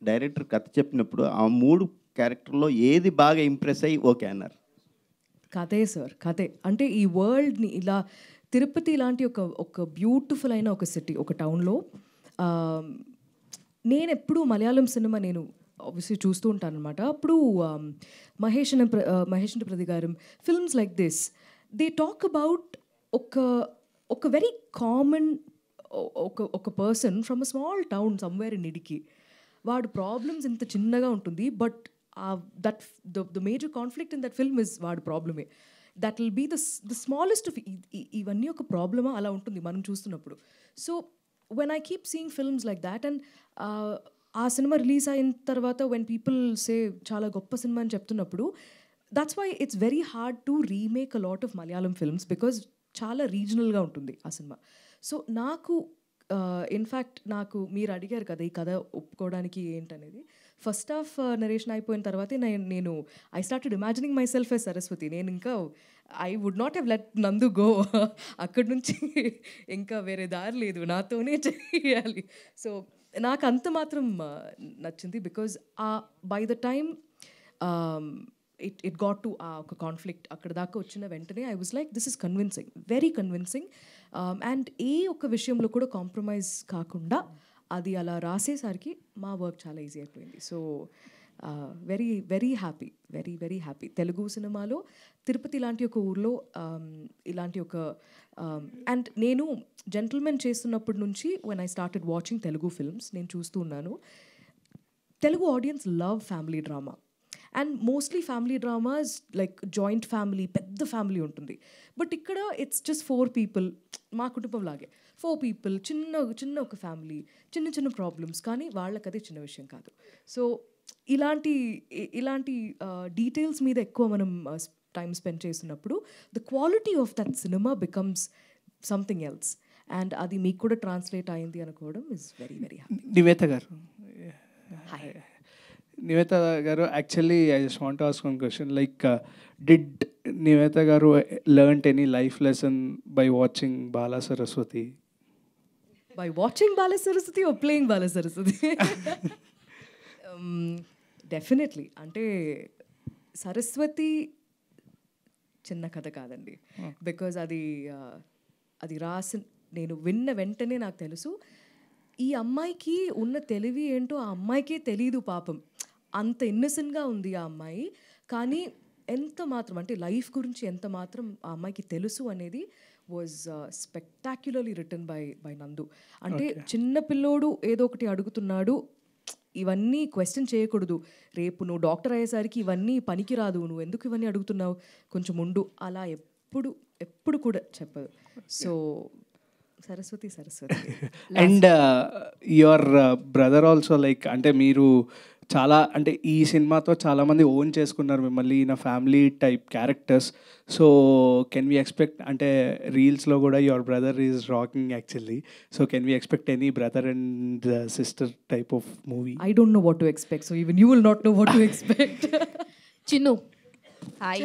డైరెక్టర్ కథ చెప్పినప్పుడు ఆ 3 క్యారెక్టర్లో ఏది బాగా ఇంప్రెస్ అయ్యి ఓకే అన్నారు? కథే సార్, కథే. అంటే ఈ వరల్డ్ని ఇలా తిరుపతి లాంటి ఒక బ్యూటిఫుల్ అయిన ఒక సిటీ, ఒక టౌన్లో నేను ఎప్పుడు మలయాళం సినిమా నేను ఆబ్వియస్లీ చూస్తూ ఉంటాను అనమాట. అప్పుడు Mahesh and Prathi garu films like this, they talk about ఒక వెరీ కామన్ ఒక person from a small town somewhere in ఇడికి. వాడు ప్రాబ్లమ్స్ ఇంత చిన్నగా ఉంటుంది, but the major conflict in that film is వాడు ప్రాబ్లమే. That will be the smallest of ఇవన్నీ ఒక ప్రాబ్లమా అలా ఉంటుంది మనం చూస్తున్నప్పుడు. So when I keep seeing films like that, and ఆ సినిమా రిలీజ్ అయిన తర్వాత వెన్ పీపుల్ సే చాలా గొప్ప సినిమా అని చెప్తున్నప్పుడు, that's why it's very hard to remake a lot of Malayalam films, because చాలా రీజనల్గా ఉంటుంది ఆ సినిమా. సో నాకు ఇన్ఫ్యాక్ట్ నాకు మీరు అడిగారు కదా ఈ కథ ఒప్పుకోవడానికి ఏంటనేది, ఫస్ట్ హాఫ్ నరేషన్ అయిపోయిన తర్వాతే నేను I started imagining myself as Saraswati. నేను ఇంకా I would not have let Nandu go. అక్కడి నుంచి ఇంకా వేరే దారి లేదు, నాతోనే చేయాలి. సో నాకు అంత మాత్రం నచ్చింది, because by the time it got to ఒక కాన్ఫ్లిక్ట్ అక్కడ దాకా వచ్చిన వెంటనే I was like this is convincing, very convincing. And ఏ ఒక్క విషయంలో కూడా కాంప్రమైజ్ కాకుండా అది అలా రాసేసరికి మా వర్క్ చాలా ఈజీ అయిపోయింది. So very very happy, very very happy. Telugu సినిమాలో తిరుపతి లాంటి ఒక ఊర్లో ఇలాంటి ఒక అండ్ నేను జెంటిల్మెన్ చేస్తున్నప్పటి నుంచి when I started watching Telugu films నేను చూస్తూ ఉన్నాను, Telugu audience love family drama. And mostly family dramas like joint family, పెద్ద ఫ్యామిలీ ఉంటుంది. బట్ ఇక్కడ ఇట్స్ జస్ట్ 4 people, మా కుటుంబం లాగే 4 people, చిన్న ఒక ఫ్యామిలీ, చిన్న ప్రాబ్లమ్స్, కానీ వాళ్ళకి అది చిన్న విషయం కాదు. సో ఇలాంటి డీటెయిల్స్ మీద ఎక్కువ మనం టైం స్పెండ్ చేస్తున్నప్పుడు ద క్వాలిటీ ఆఫ్ దట్ సినిమా బికమ్స్ సంథింగ్ ఎల్స్. అండ్ అది మీకు కూడా ట్రాన్స్లేట్ అయింది అనుకోవడం is very very happy. Nivetha గారు, నివేత గారు, actually I just want to ask one question. Like did Nivetha గారు learnt any life lesson by watching Bala Saraswati? By watching Bala Saraswati or playing Bala Saraswati? Definitely. అంటే సరస్వతి చిన్న కథ కాదండి, బికాజ్ అది నేను విన్న వెంటనే నాకు తెలుసు ఈ అమ్మాయికి ఉన్న తెలివి ఏంటో ఆ అమ్మాయికే తెలీదు పాపం. అంత ఇన్నసెంట్గా ఉంది ఆ అమ్మాయి, కానీ ఎంత మాత్రం అంటే లైఫ్ గురించి ఎంత మాత్రం ఆ అమ్మాయికి తెలుసు అనేది వాజ్ స్పెక్టాక్యులర్లీ రిటన్ బై నందు. అంటే చిన్న పిల్లోడు ఏదో ఒకటి అడుగుతున్నాడు, ఇవన్నీ క్వశ్చన్ చేయకూడదు, రేపు నువ్వు డాక్టర్ అయ్యేసరికి ఇవన్నీ పనికి రాదు, నువ్వు ఎందుకు ఇవన్నీ అడుగుతున్నావు, కొంచెం ఉండు, అలా ఎప్పుడు కూడా చెప్పదు. So Saraswati. And your brother also, like అంటే మీరు చాలా అంటే ఈ సినిమాతో చాలామంది ఓన్ చేసుకున్నారు మిమ్మల్ని in family type characters. So can we expect, అంటే రీల్స్లో కూడా your brother is rocking actually, so can we expect any brother and sister type of movie? I don't know what to expect, so even you will not know what to expect. Chinnu, hi.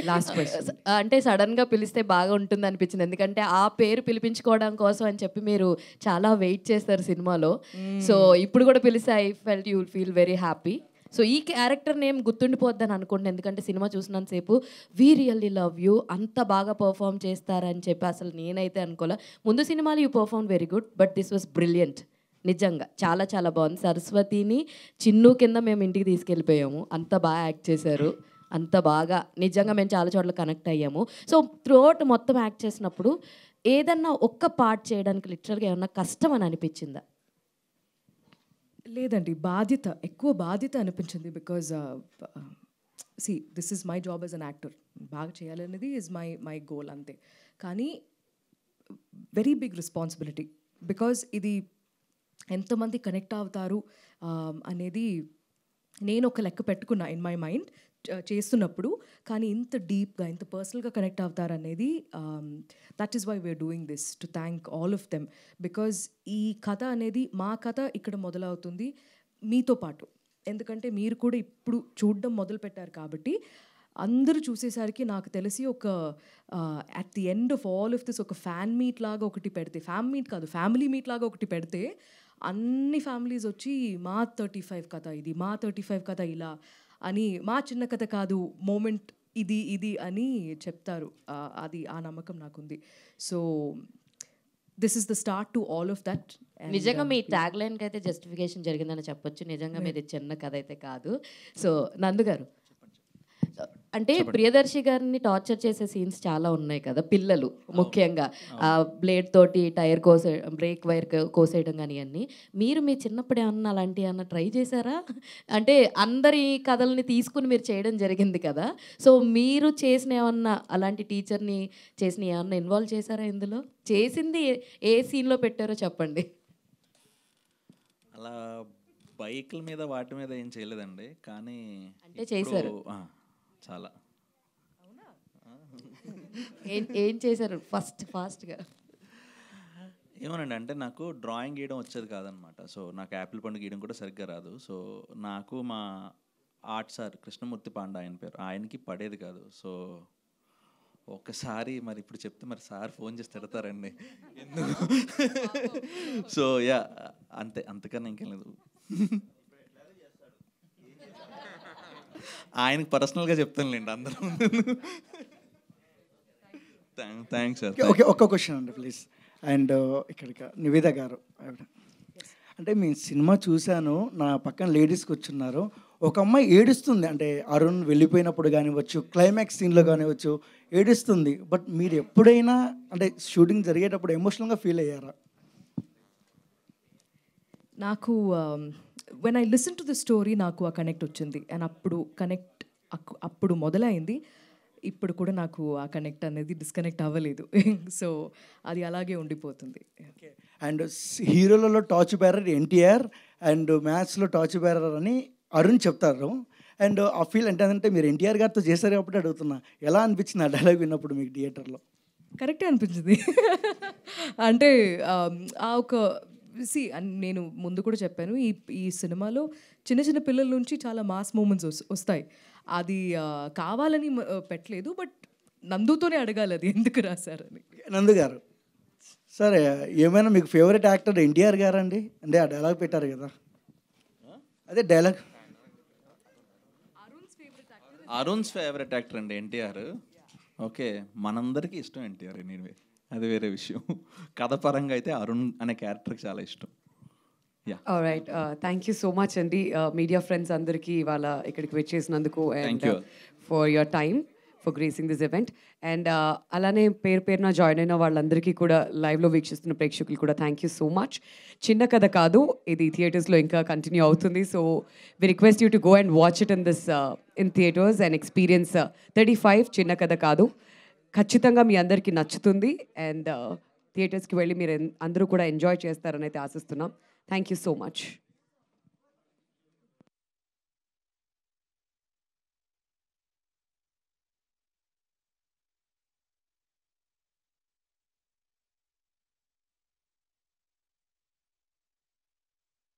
Last question. అంటే సడన్గా పిలిస్తే బాగా ఉంటుంది అనిపించింది, ఎందుకంటే ఆ పేరు పిలిపించుకోవడం కోసం అని చెప్పి మీరు చాలా వెయిట్ చేస్తారు సినిమాలో. సో ఇప్పుడు కూడా పిలిస్తే I felt you will feel very happy. So ఈ క్యారెక్టర్ నేమ్ గుర్తుండిపోద్దని అనుకోండి, ఎందుకంటే సినిమా చూసినంతసేపు వీ రియల్లీ లవ్ యూ, అంత బాగా పర్ఫామ్ చేస్తారని చెప్పి అసలు నేనైతే అనుకోలే. ముందు సినిమాలో you perform very good, but this was brilliant. నిజంగా చాలా చాలా బాగుంది. సరస్వతిని చిన్ను కింద మేము ఇంటికి తీసుకెళ్ళిపోయాము, అంత బాగా యాక్ట్ చేశారు, అంత బాగా నిజంగా మేము చాలా చోట్ల కనెక్ట్ అయ్యాము. సో త్రూఅవుట్ మొత్తం యాక్ట్ చేసినప్పుడు ఏదన్నా ఒక్క పార్ట్ చేయడానికి లిటరల్గా ఏమన్నా కష్టం అని అనిపించిందా? లేదండి, ఎక్కువ బాధ్యత అనిపించింది. Because this is my job as an actor. బాగా చేయాలనేది ఈజ్ మై గోల్ అంతే. కానీ వెరీ బిగ్ రెస్పాన్సిబిలిటీ. బికాజ్ ఇది ఎంతమంది కనెక్ట్ అవుతారు అనేది నేను ఒక లెక్క పెట్టుకున్నా ఇన్ మై మైండ్ చేస్తున్నప్పుడు. కానీ ఇంత డీప్గా, ఇంత పర్సనల్గా కనెక్ట్ అవుతారు అనేది that is why we're doing this, to thank all of them. Because ఈ కథ అనేది, మా కథ ఇక్కడ మొదలవుతుంది మీతో పాటు. ఎందుకంటే మీరు కూడా ఇప్పుడు చూడడం మొదలుపెట్టారు కాబట్టి అందరూ చూసేసరికి నాకు తెలిసి ఒక at the end of all of this ఒక ఫ్యాన్ మీట్ లాగా ఒకటి పెడితే, ఫ్యామిలీ మీట్ లాగా ఒకటి పెడితే అన్ని ఫ్యామిలీస్ వచ్చి మా 35 కథ ఇది, మా 35 కథ ఇలా అని, మా చిన్న కథ కాదు మూమెంట్ ఇది అని చెప్తారు. అది ఆ నమ్మకం నాకుంది. So this is the start to all of that. నిజంగా మీ ట్యాగ్ లైన్కి అయితే జస్టిఫికేషన్ జరిగిందని చెప్పొచ్చు. నిజంగా మీది చిన్న కథ అయితే కాదు. సో నందు గారు, అంటే ప్రియదర్శి గారిని టార్చర్ చేసే సీన్స్ చాలా ఉన్నాయి కదా, పిల్లలు ముఖ్యంగా బ్లేడ్ తోటి టైర్ బ్రేక్ వైర్ కోసేయడం కానీ అన్నీ. మీరు మీ చిన్నప్పుడు ఏమన్నా అలాంటి ఏమన్నా ట్రై చేశారా? అంటే అందరి కథల్ని తీసుకుని మీరు చేయడం జరిగింది కదా, సో మీరు చేసిన ఏమన్నా అలాంటి టీచర్ని చేసిన ఏమన్నా ఇన్వాల్వ్ చేశారా ఇందులో? చేసింది ఏ సీన్లో పెట్టారో చెప్పండి. అలా బైకుల మీద వాటి మీద ఏం చేయలేదండి, కానీ అంటే చేశారు చాలా. ఏం చేశారు ఫాస్ట్గా? ఏమోనండి, అంటే నాకు డ్రాయింగ్ గీయడం వచ్చేది కాదనమాట. సో నాకు యాపిల్ పండు గీయడం కూడా సరిగ్గా రాదు. సో నాకు మా ఆర్ట్ సార్ కృష్ణమూర్తి పాండా ఆయన పేరు, ఆయనకి పడేది కాదు. సో ఒకసారి మరి ఇప్పుడు చెప్తే మరి సార్ ఫోన్ చేసి తిడతారండి ఎందుకు. సో యా అంతకన్నా ఇంకేం లేదు. ఆయనకి పర్సనల్గా చెప్తానులేండి అందరూ. Thanks sir. ఓకే, ఒక్క క్వశ్చన్ అండి ప్లీజ్. అండ్ ఇక్కడికి నివేద గారు, అంటే మీ సినిమా చూశాను, నా పక్కన లేడీస్ కూర్చున్నారు. ఒక అమ్మాయి ఏడుస్తుంది, అంటే అరుణ్ వెళ్ళిపోయినప్పుడు కానివ్వచ్చు, క్లైమాక్స్ సీన్లో కానివ్వచ్చు ఏడుస్తుంది. బట్ మీరు ఎప్పుడైనా అంటే షూటింగ్ జరిగేటప్పుడు ఎమోషనల్గా ఫీల్ అయ్యారా? నాకు when I listen to the story నాకు ఆ కనెక్ట్ వచ్చింది. అండ్ అప్పుడు మొదలైంది. ఇప్పుడు కూడా నాకు ఆ కనెక్ట్ అనేది డిస్కనెక్ట్ అవ్వలేదు. సో అది అలాగే ఉండిపోతుంది. అండ్ హీరోలలో టార్చ్ బేరర్ ఎన్టీఆర్ అండ్ మ్యాథ్స్లో టార్చ్ బేరర్ అని అరుణ్ చెప్తారు. అండ్ ఆ ఫీల్ అంటే మీరు ఎన్టీఆర్ గారితో చేశారు కాబట్టి అడుగుతున్నా, ఎలా అనిపించింది ఆ డైలాగ్ విన్నప్పుడు మీకు థియేటర్లో? కరెక్టే అనిపించింది. అంటే ఆ ఒక నేను ముందు కూడా చెప్పాను, ఈ సినిమాలో చిన్న పిల్లల నుంచి చాలా మాస్ మూమెంట్స్ వస్తాయి. అది కావాలని పెట్టలేదు, బట్ నందుతోనే అడగాలి అది ఎందుకు రాశారని. నందు గారు, సరే ఏమైనా మీకు ఫేవరెట్ యాక్టర్ ఎన్టీఆర్ గారండి? అంటే ఆ డైలాగ్ పెట్టారు కదా, అదే డైలాగ్. అరుణ్స్ ఫేవరెట్ యాక్టర్ అండి ఎన్టీఆర్. ఓకే, మనందరికీ ఇష్టం ఎన్టీఆర్ ఎనీవే, అది వేరే విషయం. కథ పరంగా అయితే అరుణ్ అనే క్యారెక్టర్కి చాలా ఇష్టం. Right, thank you so much అండి మీడియా ఫ్రెండ్స్ అందరికీ ఇవాళ ఇక్కడికి వచ్చేసినందుకు, and for your time for gracing this event. And అలానే పేరున జాయిన్ అయిన వాళ్ళందరికీ కూడా, లైవ్లో వీక్షిస్తున్న ప్రేక్షకులు కూడా థ్యాంక్ యూ సో మచ్. చిన్న కథ కాదు, ఇది థియేటర్స్లో ఇంకా కంటిన్యూ అవుతుంది. So we request you to go and watch it in theatres and experience 35 చిన్న కథ కాదు. ఖచ్చితంగా మీ అందరికీ నచ్చుతుంది. అండ్ థియేటర్స్కి వెళ్ళి మీరు అందరూ కూడా ఎంజాయ్ చేస్తారని అయితే ఆశిస్తున్నాం. Thank you so much.